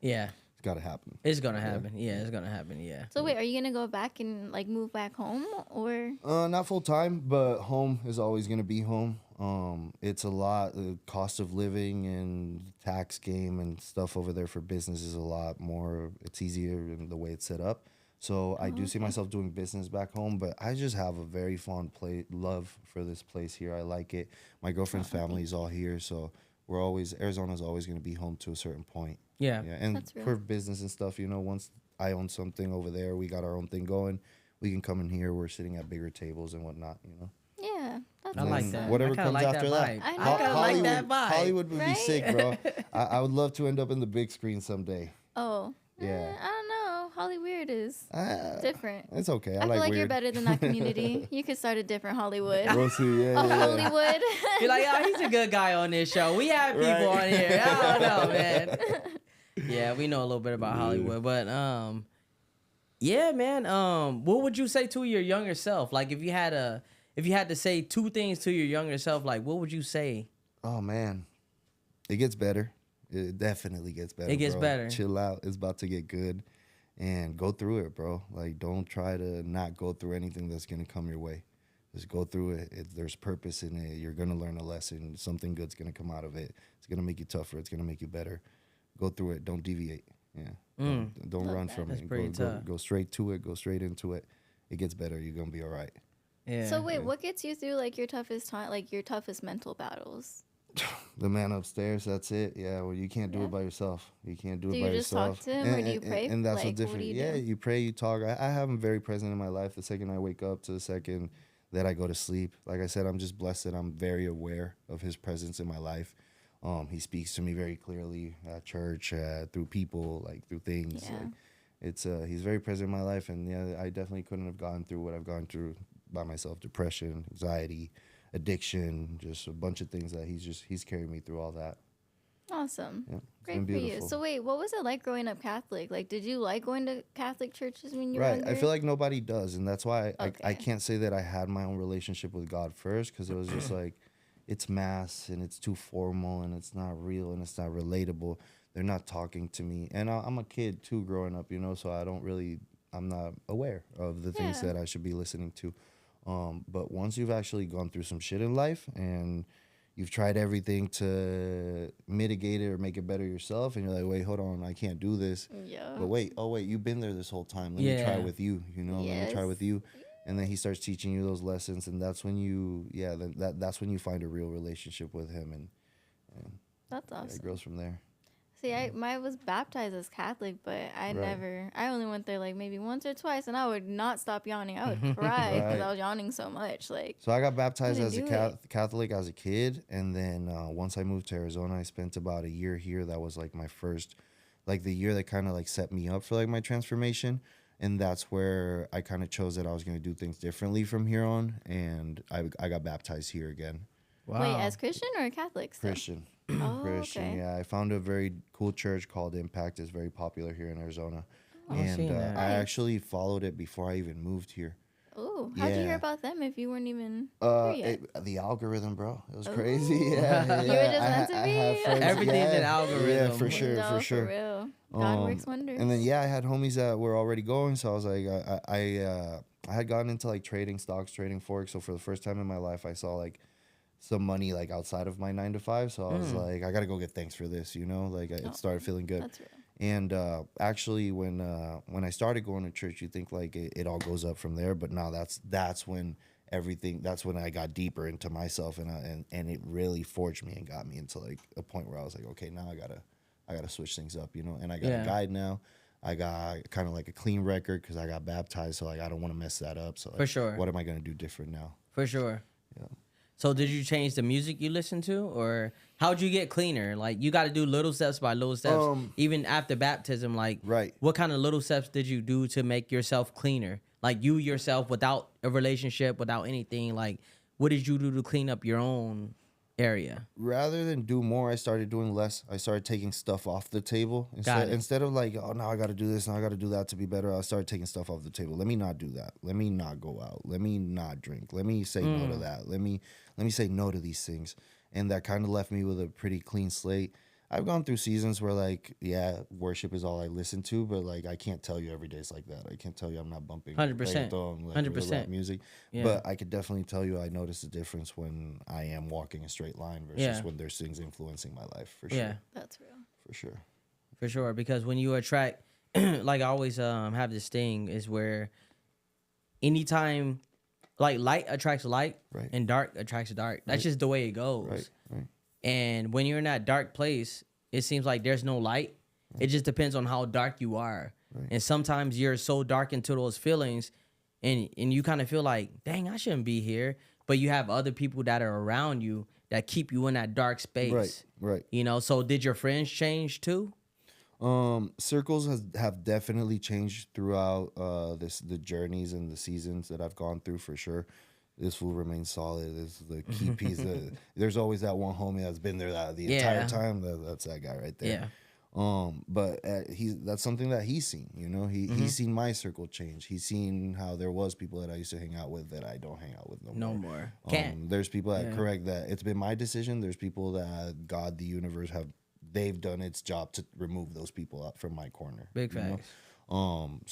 A: Yeah.
B: got to happen.
A: It's gonna happen. Yeah, it's gonna happen. Yeah.
C: So wait, are you gonna go back and like move back home or?
B: Not full time, but home is always gonna be home. It's a lot. The cost of living and tax game and stuff over there for business is a lot more. It's easier in the way it's set up. So I do see myself doing business back home, but I just have a very fond love for this place here. I like it. My girlfriend's family is all here, so Arizona's always gonna be home to a certain point.
A: Yeah.
B: Yeah, and
C: That's real.
B: for business and stuff, once I own something over there, we got our own thing going. We can come in here. We're sitting at bigger tables and whatnot.
C: Yeah, that's
A: I like
B: And
A: that.
B: whatever
A: I kinda
B: comes
A: like
B: after
A: that
B: that.
A: vibe.
C: I
A: I kind of like that vibe.
B: Hollywood would be
C: Right?
B: sick, bro. I would love to end up in the big screen someday.
C: Oh.
B: Yeah.
C: I don't know. Hollywood is
B: Uh,
C: different.
B: It's okay.
C: I
B: I
C: feel
B: like
C: like
B: weird.
C: you're better than that community. You could start a different Hollywood.
B: We'll see. Yeah,
C: A
B: yeah.
C: Hollywood.
A: You're like, oh, he's a good guy on this show. We have people
B: Right.
A: on here. I don't know, man. Yeah, we know a little bit about Hollywood, but yeah, man. What would you say to your younger self? Like, if you had to say two things to your younger self, like, what would you say?
B: Oh man, it gets better. It definitely gets better.
A: It gets
B: bro.
A: better.
B: Chill out. It's about to get good, and go through it, bro. Like, don't try to not go through anything that's gonna come your way. Just go through it. There's purpose in it. You're gonna learn a lesson. Something good's gonna come out of it. It's gonna make you tougher. It's gonna make you better. Go through it. Don't deviate. Yeah. Don't run from
A: That's
B: it.
A: pretty
B: Go
A: tough.
B: go straight to it. Go straight into it. It gets better. You're gonna be all right.
A: Yeah.
C: So wait, what gets you through like your toughest time, like your toughest mental battles?
B: The man upstairs, that's it. Yeah, well, you can't do
C: Yeah.
B: it by yourself. You can't do
C: Do
B: it
C: you
B: by
C: just talk
B: yourself.
C: to him, or do you pray?
B: And that's
C: Like,
B: what's
C: what do
B: different.
C: you
B: Yeah,
C: do?
B: you pray, you talk. I have him very present in my life. The second I wake up to the second that I go to sleep. Like I said, I'm just blessed that I'm very aware of his presence in my life. He speaks to me very clearly at church, through people, like through things.
C: Yeah.
B: Like, it's he's very present in my life, and yeah, I definitely couldn't have gone through what I've gone through by myself: depression, anxiety, addiction, just a bunch of things that he's carried me through all that.
C: Awesome.
B: Yeah, it's
C: Great
B: been
C: for you.
B: beautiful.
C: So wait, what was it like growing up Catholic? Like, did you like going to Catholic churches when you were
B: Right.
C: younger?
B: I feel like nobody does, and that's why I
C: Okay.
B: can't say that I had my own relationship with God first, because it was just like, it's mass and it's too formal and it's not real and it's not relatable. They're not talking to me, and I'm a kid too growing up, so I'm not aware of the things
C: Yeah.
B: that I should be listening to. But once you've actually gone through some shit in life and you've tried everything to mitigate it or make it better yourself, and you're like, wait, hold on, I can't do this.
C: Yeah.
B: But wait, you've been there this whole time. Let me try
A: Yeah.
B: with you, let me try
C: Yes.
B: with you. And then he starts teaching you those lessons, and that's when that's when you find a real relationship with him, and
C: That's
B: yeah,
C: awesome.
B: it grows from there.
C: See, I was baptized as Catholic, but I only went there like maybe once or twice, and I would not stop yawning. I would cry because
B: Right.
C: I was yawning so much. Like,
B: So I got baptized
C: Couldn't
B: as a
C: do it.
B: Catholic as a kid, and then once I moved to Arizona, I spent about a year here. That was like my first, like the year that kind of like set me up for like my transformation, and that's where I kind of chose that I was going to do things differently from here on, and I got baptized here again.
A: Wow.
C: wait, as Christian or Catholic? Still?
B: Christian.
C: Oh,
B: Christian,
C: okay.
B: yeah. I found a very cool church called Impact. It's very popular here in Arizona.
A: I've
B: And
A: seen that.
B: I
C: Nice.
B: actually followed it before I even moved here.
C: Oh, how'd you
B: Yeah.
C: hear about them if you weren't even here yet?
B: The algorithm, bro. It was crazy.
C: Ooh.
B: Yeah,
C: You were just meant to
B: I have
C: be.
B: friends-
A: Everything's
B: yeah,
A: an algorithm.
B: Yeah, for
A: No,
B: sure,
C: No,
B: for sure.
C: real. God works wonders.
B: And then I had homies that were already going, so I was like, I had gotten into like trading stocks, trading forex. So for the first time in my life, I saw like some money like outside of my 9 to 5. So I was like, I gotta go get thanks for this, Like it started feeling good.
C: That's real.
B: And actually, when I started going to church, you think like it all goes up from there, but no, that's when everything. That's when I got deeper into myself, and it really forged me and got me into like a point where I was like, okay, now I gotta switch things up, And I got
A: Yeah.
B: a guide now. I got kind of like a clean record because I got baptized, so like I don't want to mess that up. So like,
A: For sure.
B: what am I gonna do different now?
A: For sure.
B: Yeah.
A: So did you change the music you listen to, or how'd you get cleaner? Like, you got to do little steps by little steps, even after baptism. Like,
B: Right.
A: what kind of little steps did you do to make yourself cleaner? Like, you yourself, without a relationship, without anything. Like, what did you do to clean up your own area?
B: Rather than do more, I started doing less. I started taking stuff off the table.
A: Got it.
B: Instead of like, oh, now I got to do this, now I got to do that to be better, I started taking stuff off the table. Let me not do that. Let me not go out. Let me not drink. Let me say no to that. Let me say no to these things. And that kind of left me with a pretty clean slate. I've gone through seasons where like, yeah, worship is all I listen to, but like I can't tell you every day it's like that. I can't tell you I'm not bumping
A: 100%.
B: reggaeton, like
A: 100%.
B: rap music.
A: Yeah.
B: But I could definitely tell you I notice the difference when I am walking a straight line versus
A: Yeah.
B: when there's things influencing my life, for
A: Yeah.
B: sure.
C: That's real.
B: For sure.
A: For sure, because when you attract, like I always have this thing is where anytime, like light attracts light,
B: Right.
A: and dark attracts dark. That's
B: Right.
A: just the way it goes.
B: Right.
A: And when you're in that dark place, it seems like there's no light. It just depends on how dark you are.
B: Right.
A: And sometimes you're so dark into those feelings, and you kind of feel like, dang, I shouldn't be here. But you have other people that are around you that keep you in that dark space.
B: Right.
A: You know, so did your friends change too?
B: Circles have definitely changed throughout the journeys and the seasons that I've gone through, for sure. This will remain solid. This is the key piece. There's always that one homie that's been there the entire time. That's that guy right there.
A: Yeah.
B: But that's something that he's seen. You know, he's seen my circle change. He's seen how there was people that I used to hang out with that I don't hang out with no more.
A: Can't.
B: There's people that correct that. It's been my decision. There's people that God, the universe, they've done its job to remove those people out from my corner.
A: Big
B: you know?
A: facts.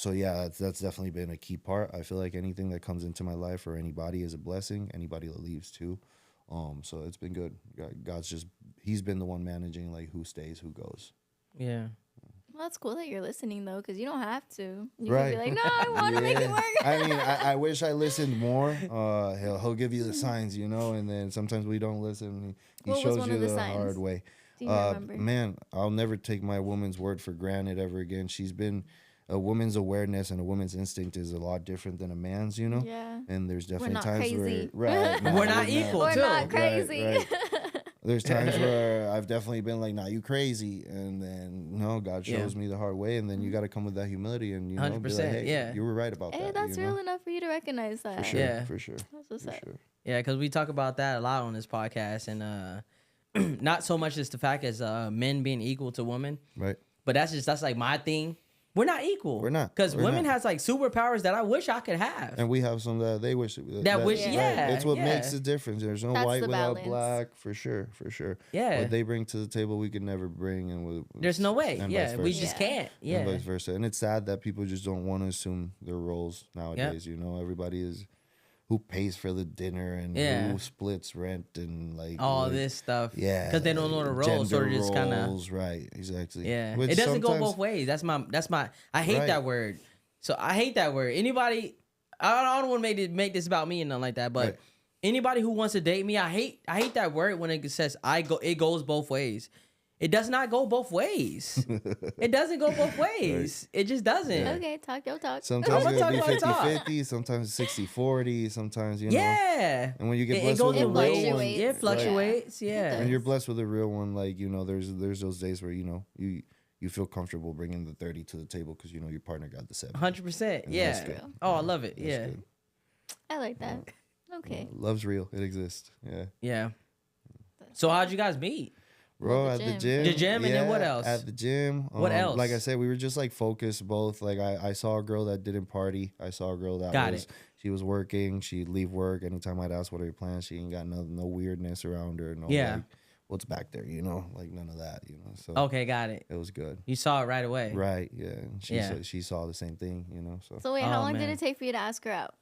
B: So yeah, that's definitely been a key part. I feel like anything that comes into my life or anybody is a blessing. Anybody that leaves too. So it's been good. He's been the one managing like who stays, who goes.
A: Yeah.
C: Well, that's cool that you're listening though, because you don't have to. You
B: Right.
C: can be like, no, I want to make it work.
B: I mean, I wish I listened more. He'll give you the signs, you know, and then sometimes we don't listen. He
C: What was
B: shows
C: one
B: you
C: of the
B: the
C: signs?
B: hard way.
C: Do you remember?
B: Man, I'll never take my woman's word for granted ever again. She's been a woman's awareness and a woman's instinct is a lot different than a man's, you know.
C: Yeah.
B: And there's definitely
C: not
B: times
C: crazy.
B: where
A: We're not equal,
C: We're
A: too.
C: not crazy.
B: Right. There's times where I've definitely been like, "Nah, you crazy," and then no, God shows me the hard way, and then you got to come with that humility and be like,
A: 100%,
B: hey,
A: yeah.
B: you were right about
C: Hey,
B: that.
C: that's
B: you know?
C: real enough for you to recognize that.
B: For sure,
A: Yeah.
B: for sure,
C: That's what's
B: for
C: up.
B: sure.
A: Yeah, because we talk about that a lot on this podcast, and not so much as the fact as men being equal to women,
B: Right.
A: but that's like my thing. We're not equal.
B: We're not.
A: Because
B: We're
A: women
B: not.
A: has like superpowers that I wish I could have.
B: And we have some that they wish. It's what
A: yeah.
B: makes the difference. There's no
C: That's
B: white
C: the
B: without
C: balance.
B: black, for sure, for sure.
A: Yeah.
B: What they bring to the table, we could never bring, and
A: There's no way.
B: and
A: Yeah,
B: vice
A: we
B: versa.
A: just
C: Yeah.
A: can't.
B: And
A: Yeah.
B: vice versa. And it's sad that people just don't want to assume their roles nowadays. You know, everybody is who pays for the dinner and
A: Yeah.
B: who splits rent and like
A: All
B: like,
A: this stuff.
B: Yeah,
A: Because they don't know the roles, so
B: gender
A: they're just kind of.
B: roles, right? Exactly.
A: Yeah.
B: Which
A: It doesn't go
B: sometimes-
A: both ways. That's my. I hate
B: Right.
A: that word. So I hate that word. Anybody, I don't want to make this about me and nothing like that, but
B: Right.
A: anybody who wants to date me, I hate that word when it says it goes both ways. It does not go both ways. It doesn't go both ways. It just doesn't.
C: Okay, talk your talk.
B: Sometimes
A: I'ma
B: it'll be
A: talk my talk.
B: 50-50, sometimes 60-40, sometimes, you know.
A: Yeah.
B: And when you get
A: It
B: blessed
A: goes
B: with a
A: in
B: real
A: waves.
B: one,
C: fluctuates.
A: It fluctuates. Yeah.
B: when you're blessed with a real one, like, you know, there's those days where, you know, you feel comfortable bringing the 30 to the table because, you know, your partner got the 70.
A: 100%.
B: And
A: Yeah.
B: that's good.
A: Oh, I love it.
B: That's
A: Yeah.
B: good.
C: I like that. Okay.
B: Love's real. It exists. Yeah.
A: Yeah. So how'd you guys meet?
B: Bro,
C: the
B: at the
C: gym.
B: gym.
A: The gym, and then what else?
B: At the gym.
A: What else?
B: Like I said, we were just like focused both. Like I saw a girl that didn't party. I saw a girl that
A: Got
B: was
A: it.
B: she was working. She'd leave work. Anytime I'd ask what are your plans, she ain't got no weirdness around her. No,
A: Yeah.
B: like, what's back there, you know? Like none of that, you know. So
A: Okay, got it.
B: it was good.
A: You saw it right away.
B: Right, yeah. And she saw the same thing, you know. So,
C: So wait, how
A: Oh,
C: long
A: man.
C: did it take for you to ask her out?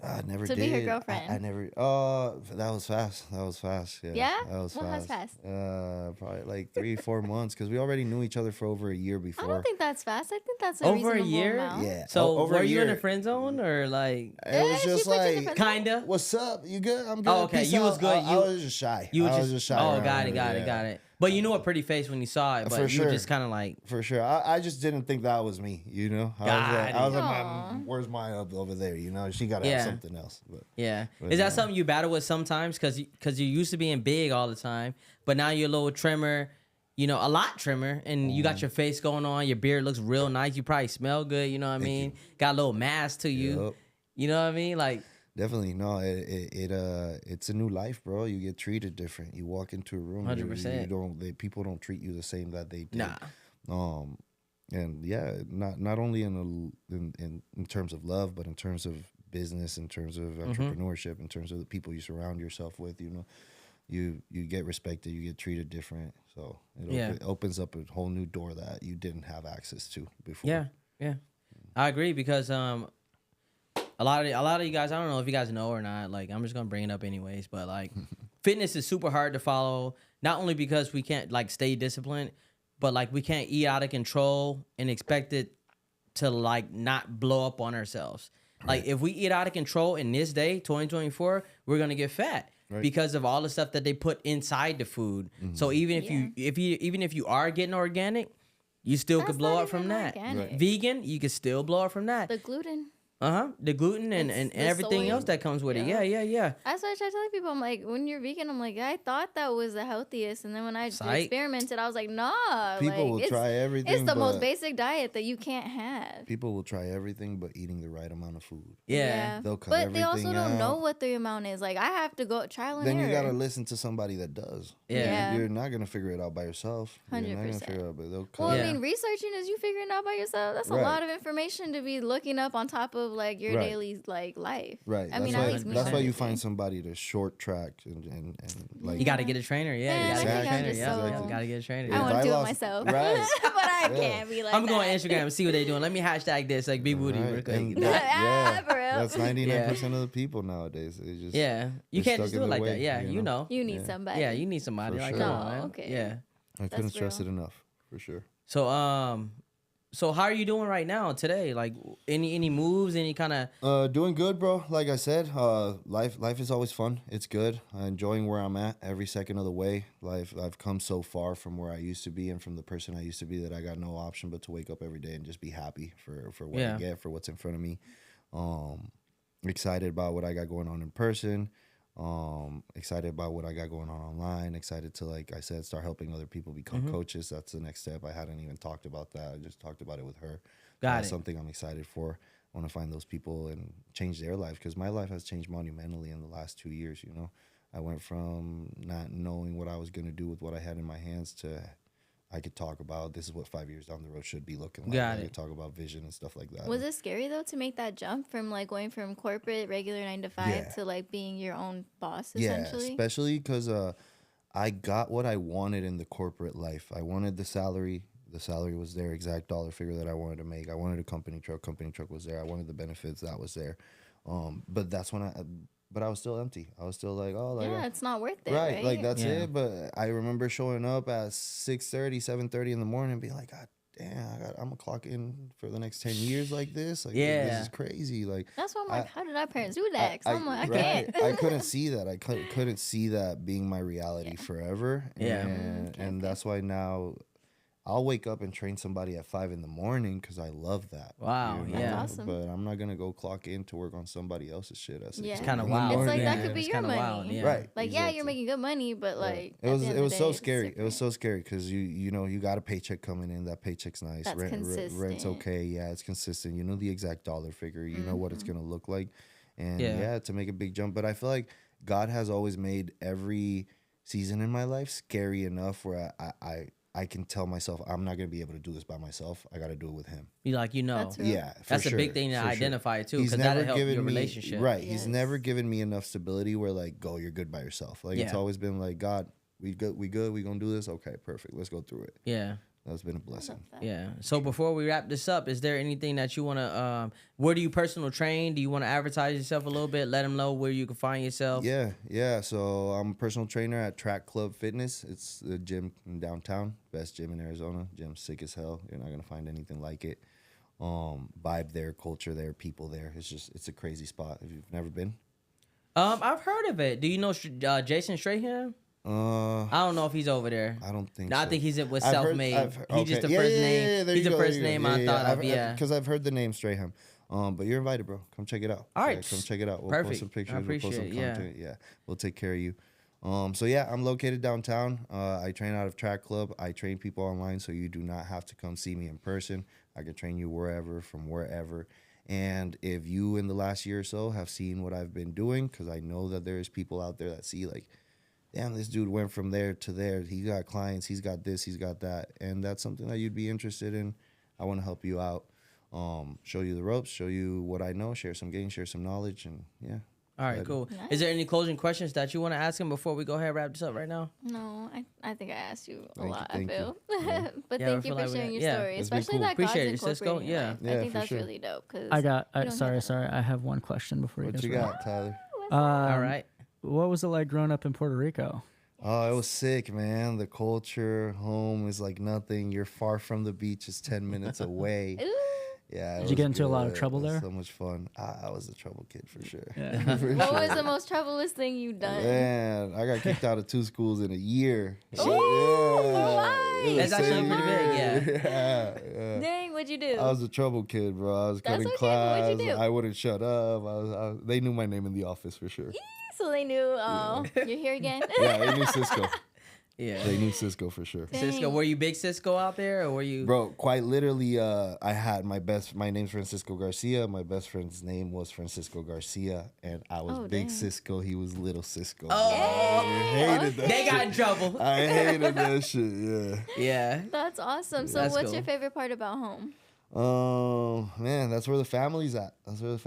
B: I never
C: To
B: did.
C: be her girlfriend.
B: I never. That was fast. That was fast. Yeah.
C: Yeah?
B: That was
C: What was
B: fast.
C: fast?
B: Probably like 3-4 months because we already knew each other for over a year
C: I
B: before.
C: don't think that's fast. I think that's a
A: Over a
C: reasonable
A: year?
C: amount.
B: Yeah.
A: So
B: over
A: were
B: a
A: you in
B: year.
A: a friend zone or like
B: It was
C: she
B: just
C: put you in the
B: like,
C: friend
A: kinda?
B: what's up? You good? I'm good.
A: Oh, okay.
B: Peace
A: You
B: out.
A: was good.
B: I was just shy.
A: you
B: I
A: were
B: was just shy.
A: Oh,
B: around
A: got
B: her,
A: it, got it,
B: yeah.
A: got it. But you knew a pretty face when you saw it, but
B: For
A: you
B: sure.
A: were just kind of like,
B: For sure. I just didn't think that was me, you know? I was like,
C: Aw.
B: where's my up over there? You know, she got to
A: Yeah.
B: have something else. But
A: yeah.
B: But
A: Is that
B: no.
A: something you battle with sometimes? Because you used to being big all the time, but now you're a little trimmer, you know, a lot trimmer, and you got your face going on. Your beard looks real nice. You probably smell good. You know what I mean? Got a little mask to you.
B: Yup.
A: You know what I mean? Like,
B: Definitely. No, it's a new life, bro. You get treated different. You walk into a room,
A: 100%.
B: People don't treat you the same that they did.
A: nah.
B: And yeah, not only in terms of love, but in terms of business, in terms of entrepreneurship, in terms of the people you surround yourself with, you know. you get respected, you get treated different. So
A: Yeah.
B: it opens up a whole new door that you didn't have access to before.
A: Yeah, I agree because a lot of you guys, I don't know if you guys know or not. Like, I'm just gonna bring it up anyways, but like, fitness is super hard to follow. Not only because we can't like stay disciplined, but like we can't eat out of control and expect it to like not blow up on ourselves. Like if we eat out of control in this day, 2024, we're gonna get fat.
B: Right.
A: Because of all the stuff that they put inside the food. So even if you are getting organic, you still could
C: That's
A: blow
C: not
A: up from
C: even
A: that.
C: organic.
A: Vegan, you could still blow up from that.
C: The gluten.
A: The gluten and
C: It's the
A: everything
C: soy.
A: else that comes with it.
C: Yeah.
A: Yeah.
C: That's why I try telling people. I'm like, when you're vegan, I'm like, I thought that was the healthiest, and then when I
A: Psych.
C: experimented, I was like, nah.
B: People
C: like,
B: will
C: it's,
B: try everything.
C: It's the most
B: but
C: basic diet that you can't have.
B: People will try everything, but eating the right amount of food.
A: Yeah.
B: They'll cut
C: But they also
B: everything
C: don't know
B: out.
C: what the amount is. Like, I have to go trial and
B: Then
C: error.
B: you gotta listen to somebody that does.
A: Yeah.
B: You're not gonna figure it out by yourself. You're not gonna
C: 100%.
B: figure it out, but they'll cut.
C: Well,
A: Yeah.
C: I mean, researching is you figuring it out by yourself. That's a
B: Right.
C: lot of information to be looking up on top of like your
B: Right.
C: daily like life.
B: Right.
C: I mean,
A: why-
C: at least me
B: that's why you
C: personally.
B: find somebody to short track and like.
A: You got to get a trainer. Yeah, you
C: Man,
A: got to
C: I
A: get a
C: think I'm
A: trainer.
C: just
A: Yeah,
C: so-
A: you got to get a trainer.
C: I
A: Yeah.
B: If
C: want
B: I
C: to do
B: lost-
C: it myself,
B: Right.
C: but I
B: Yeah.
C: can't be like
A: I'm going
C: that.
A: to Instagram and see what they doing. Let me hashtag this like Big Booty.
B: Right,
A: real quick.
B: and
C: Yeah, for real.
B: that's 99% of the people nowadays. They just
A: Yeah, you
B: they're
A: can't just
B: stuck
A: do
B: in
A: it
B: the
A: like that.
B: way,
A: Yeah,
B: you
A: you know.
C: You need
B: Yeah.
C: somebody.
A: Yeah, you need somebody.
B: For
A: Like,
B: sure.
A: come on,
C: No,
A: man.
C: okay.
A: Yeah.
B: I couldn't
C: That's
B: stress
C: real.
B: it enough for sure.
A: So how are you doing right now today? Like any moves, any kind of
B: Doing good, bro. Like I said, life is always fun. It's good. Enjoying where I'm at every second of the way. I've come so far from where I used to be and from the person I used to be that I got no option but to wake up every day and just be happy for what
A: Yeah.
B: I get, for what's in front of me. Excited about what I got going on in person. Excited about what I got going on online. Excited to, like I said, start helping other people become coaches. That's the next step. I hadn't even talked about that. I just talked about it with her.
A: Got
B: That's
A: it.
B: something I'm excited for. I want to find those people and change their life because my life has changed monumentally in the last 2 years. You know, I went from not knowing what I was going to do with what I had in my hands to I could talk about this is what 5 years down the road should be looking like.
A: Got
B: I
A: it.
B: could talk about vision and stuff like that.
C: Was it scary though to make that jump from like going from corporate regular 9 to 5
B: Yeah.
C: to like being your own boss
B: Yeah,
C: essentially?
B: especially because I got what I wanted in the corporate life. I wanted the salary. The salary was there, exact dollar figure that I wanted to make. I wanted a company truck. Company truck was there. I wanted the benefits that was there. But that's when but I was still empty. I was still like, oh, like
C: Yeah, it's not worth it,
B: right,
C: right?
B: like that's
A: Yeah.
B: it. But I remember showing up at 6:30, 7:30 in the morning and being like, God damn, I'm gonna clock in for the next 10 years like this. Like,
A: Yeah.
B: this is crazy. Like,
C: That's why I'm like,
B: I-
C: how did our parents do that? 'Cause I'm like, I
B: right.
C: can't.
B: I couldn't see that. I couldn't see that being my reality
C: Yeah.
B: forever.
A: Yeah.
B: And,
C: Okay,
B: and
C: okay.
B: that's why now I'll wake up and train somebody at 5 a.m. because I love that.
A: Wow,
B: you know?
A: yeah.
C: Awesome.
B: But I'm not gonna go clock in to work on somebody else's shit. At 6
C: Yeah.
A: It's
B: a.m.
A: kind of
B: in the
A: wild.
C: It's like
B: morning.
C: that
A: Yeah,
C: could be
A: it's
C: your
A: kinda
C: money.
A: wild, yeah.
B: Right.
C: Like, yeah,
B: exactly.
C: you're making good money, but like
B: It
C: at
B: was
C: the end
B: it
C: of
B: was
C: the
B: so
C: day, it's
B: scary. It was
C: different.
B: so scary because you know you got a paycheck coming in. That paycheck's nice.
C: That's
B: Rent's
C: consistent.
B: okay. Yeah, it's consistent. You know the exact dollar figure. You know what it's gonna look like, and
A: Yeah.
B: yeah, to make a big jump. But I feel like God has always made every season in my life scary enough where I can tell myself I'm not gonna be able to do this by myself. I got to do it with Him.
A: You like, you know.
C: That's right.
B: Yeah, for
A: That's a big
B: sure,
A: thing to
B: for sure.
A: identify too,
B: He's
A: because that'll
B: never
A: help your
B: given me
A: relationship.
B: right.
C: Yes.
B: He's never given me enough stability where like, go, you're good by yourself. Like it's
A: Yeah.
B: always been like, God, we good, we gonna do this. Okay, perfect. Let's go through it.
A: Yeah.
B: That's been a blessing.
A: Yeah. So before we wrap this up, is there anything that you want to, where do you personal train? Do you want to advertise yourself a little bit? Let them know where you can find yourself.
B: Yeah. So I'm a personal trainer at Track Club Fitness. It's the gym in downtown, best gym in Arizona. Gym's sick as hell. You're not gonna find anything like it. Vibe there, culture there, people there. It's a crazy spot. If you've never been,
A: I've heard of it. Do you know Jason Strahan? I don't know if he's over there.
B: I don't think.
A: No, I
B: so.
A: think he's with
B: I've heard-
A: Self-Made.
B: I've-
A: He's just the
B: okay.
A: first
B: Yeah,
A: name.
B: there
A: He's
B: you
A: the
B: go,
A: first
B: there you
A: name
B: go.
A: I thought of.
B: I've-
A: Yeah.
B: because I've heard the name Strahan. But you're invited, bro. Come check it out.
A: All right.
B: Yeah, come check it out. We'll
A: Perfect.
B: post some pictures.
A: I
B: We'll post some
A: appreciate it, yeah.
B: content. Yeah, we'll take care of you. So yeah, I'm located downtown. I train out of Track Club. I train people online, so you do not have to come see me in person. I can train you wherever, from wherever. And if you in the last year or so have seen what I've been doing, because I know that there's people out there that see like, damn, this dude went from there to there. He got clients. He's got this. He's got that. And that's something that you'd be interested in. I want to help you out. Show you the ropes, show you what I know, share some gains, share some knowledge, and yeah.
A: All right,
B: Excited.
A: cool.
C: Nice.
A: Is there any closing questions that you want to ask him before we go ahead and wrap this up right now?
C: No, I think I asked you a
B: Thank you,
C: lot.
B: thank
C: I
B: you.
C: feel,
B: Yeah.
C: but
A: Yeah, I
C: thank you
A: feel
C: for
A: like we
C: sharing
A: had-
C: your
A: yeah,
C: story,
B: it's been
C: especially
B: cool.
C: that God's
A: Appreciate it, Cisco.
C: incorporating your
A: Yeah.
C: life.
B: Yeah,
C: I think
B: for
C: that's
B: sure.
C: really dope. Cause
D: I got.
C: you don't
D: Sorry,
C: hear
D: sorry. I have one question before you
B: What
D: guys
B: you
D: wrap.
B: got, Tyler?
A: All right.
D: What was it like growing up in Puerto Rico?
B: Oh, it was sick, man. The culture, home is like nothing. You're far from the beach, it's 10 minutes away.
C: Ooh.
B: Yeah.
D: Did you get into a lot of trouble
B: It was
D: there?
B: So much fun. I was a trouble kid for sure.
D: Yeah.
B: For
C: What
B: sure.
C: was the most troublous thing you've done?
B: Man, I got kicked out of 2 schools in a year.
C: Ooh, why?
B: It was
A: That's actually
B: same
A: pretty big,
B: year. Yeah.
C: Dang, what'd you do?
B: I was a trouble kid, bro. I was
C: That's
B: cutting
C: okay, but
B: class.
C: what'd you do?
B: I wouldn't shut up. They knew my name in the office for sure.
C: So they knew, oh, you're here again?
B: Yeah, they knew Cisco.
A: Yeah.
B: They knew Cisco for sure.
A: Cisco,
C: Dang.
A: were you big Cisco out there, or were you?
B: Bro, quite literally, I had my name's Francisco Garcia. My best friend's name was Francisco Garcia, and I was
C: Oh,
B: big
C: dang.
B: Cisco. He was little Cisco.
A: Oh.
B: I hated that.
A: They
B: shit.
A: got in trouble.
B: I hated that shit. Yeah.
A: Yeah.
C: That's awesome. So
A: That's
C: what's
A: cool.
C: your favorite part about home?
B: Man, that's where the family's at. I miss
C: Yeah.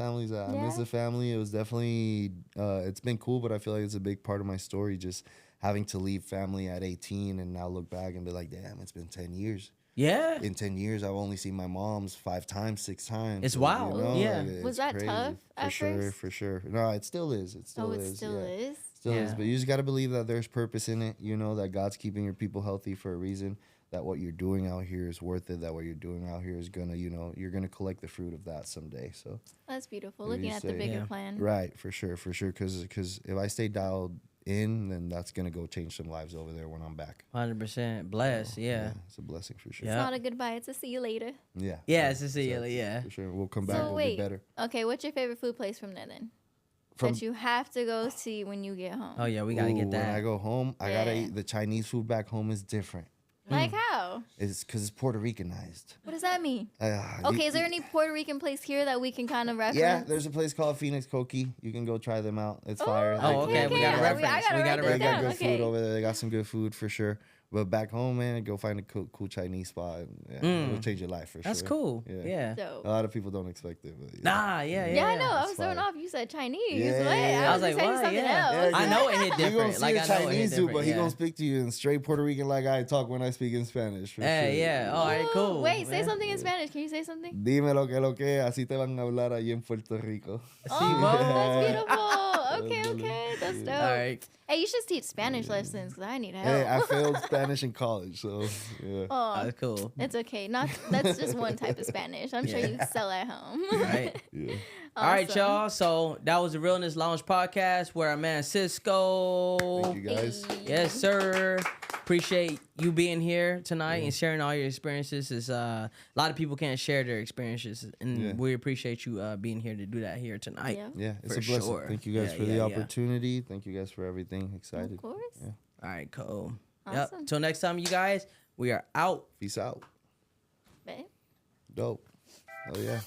B: the family. It was definitely, it's been cool, but I feel like it's a big part of my story. Just having to leave family at 18 and now look back and be like, damn, it's been 10 years.
A: Yeah.
B: In 10 years, I've only seen my mom's 5 times, 6 times.
A: It's wild. Yeah.
C: Was
B: it's
C: that
B: crazy.
C: tough
B: For
C: at
B: sure,
C: first?
B: for sure. No, it still is. It still
C: Oh, it
B: is.
C: still
B: yeah.
C: is?
B: Still is.
A: Yeah.
B: But you just got to believe that there's purpose in it, you know, that God's keeping your people healthy for a reason, that what you're doing out here is worth it, that what you're doing out here is going to, you know, you're going to collect the fruit of that someday. So,
C: That's beautiful.
B: Maybe
C: Looking at the
B: say-
C: bigger
A: Yeah.
C: plan.
B: right, for sure. Because if I stay dialed in, then that's going to go change some lives over there when I'm back.
A: 100% blessed.
B: So,
A: Yeah.
B: It's a blessing for sure.
A: Yeah.
C: It's not a goodbye. It's a see you later.
B: Yeah.
A: Yeah, it's a see you, yeah.
B: For sure. We'll come back.
C: So
B: We'll
C: wait.
B: be better.
C: Okay, what's your favorite food place from there then?
B: From
C: That you have to go see when you get home.
A: Oh yeah, we gotta get
B: When I
A: that.
B: go home, I gotta
C: Yeah.
B: eat the Chinese food back home is different.
C: Like how?
B: It's because it's Puerto Ricanized.
C: What does that mean?
B: You-
C: Okay, is there any Puerto Rican place here that we can kind of reference?
B: Yeah, there's a place called Phoenix Koki. You can go try them out. It's fire.
A: Oh, okay, we got a
C: I
A: reference.
C: gotta
A: We got
C: write
A: a
C: this
B: They got
C: down.
B: good
C: Okay.
B: food over there. They got some good food for sure. But back home, man, go find a cool Chinese spot. Yeah, It'll change your life for
A: That's
B: sure.
A: cool.
B: Yeah.
A: Yeah.
C: Dope.
B: A lot of people don't expect it. But yeah.
A: Nah, yeah.
C: Yeah, I know. I
B: That's
C: was thrown
B: fire.
C: off. You said Chinese.
B: Yeah,
C: Wait,
B: yeah.
C: I was
A: like,
C: saying
A: what?
C: something
A: Yeah.
C: else.
A: I know it hit
B: You gonna
A: different.
B: see
A: Like
B: a
A: I know it hit
B: Chinese dude,
A: different.
B: but he
A: Yeah.
B: gonna speak to you in straight Puerto Rican like I talk when I speak in Spanish. For
A: Hey,
B: sure.
A: yeah. All right,
C: Ooh,
A: cool.
C: Wait, say
A: man.
C: something in Spanish. Can you say something?
B: Dime lo que, así te van a hablar allí en Puerto Rico.
C: Oh, that's beautiful. Okay, that's dope.
A: All right.
C: Hey, you should teach Spanish lessons because I need help.
B: Hey, I failed Spanish in college, so yeah.
C: Oh,
A: That's cool.
C: it's okay. Not that's just one type of Spanish. I'm sure
A: Yeah.
C: you excel at home.
A: Right.
B: Yeah.
A: All right,
C: Awesome.
A: y'all. So that was the Realness Lounge podcast where our man Cisco.
B: Thank you guys.
C: Hey.
A: Yes, sir. Appreciate you being here tonight and sharing all your experiences. Is a lot of people can't share their experiences, and
B: Yeah.
A: we appreciate you being here to do that here tonight.
C: Yeah.
B: Yeah, it's
A: For
B: a blessing.
A: sure.
B: Thank you guys
A: Yeah,
B: for the
A: yeah, yeah.
B: opportunity. Thank you guys for everything. Excited.
C: Of course.
B: Yeah.
A: All right, cool.
C: Awesome.
A: Yep. Till next time, you guys. We are out.
B: Peace out.
C: Babe.
B: Dope. Oh yeah.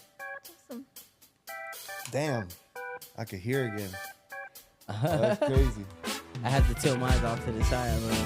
C: Awesome.
B: Damn. I could hear again. Oh, that's crazy.
A: I had to tilt mine off to the side.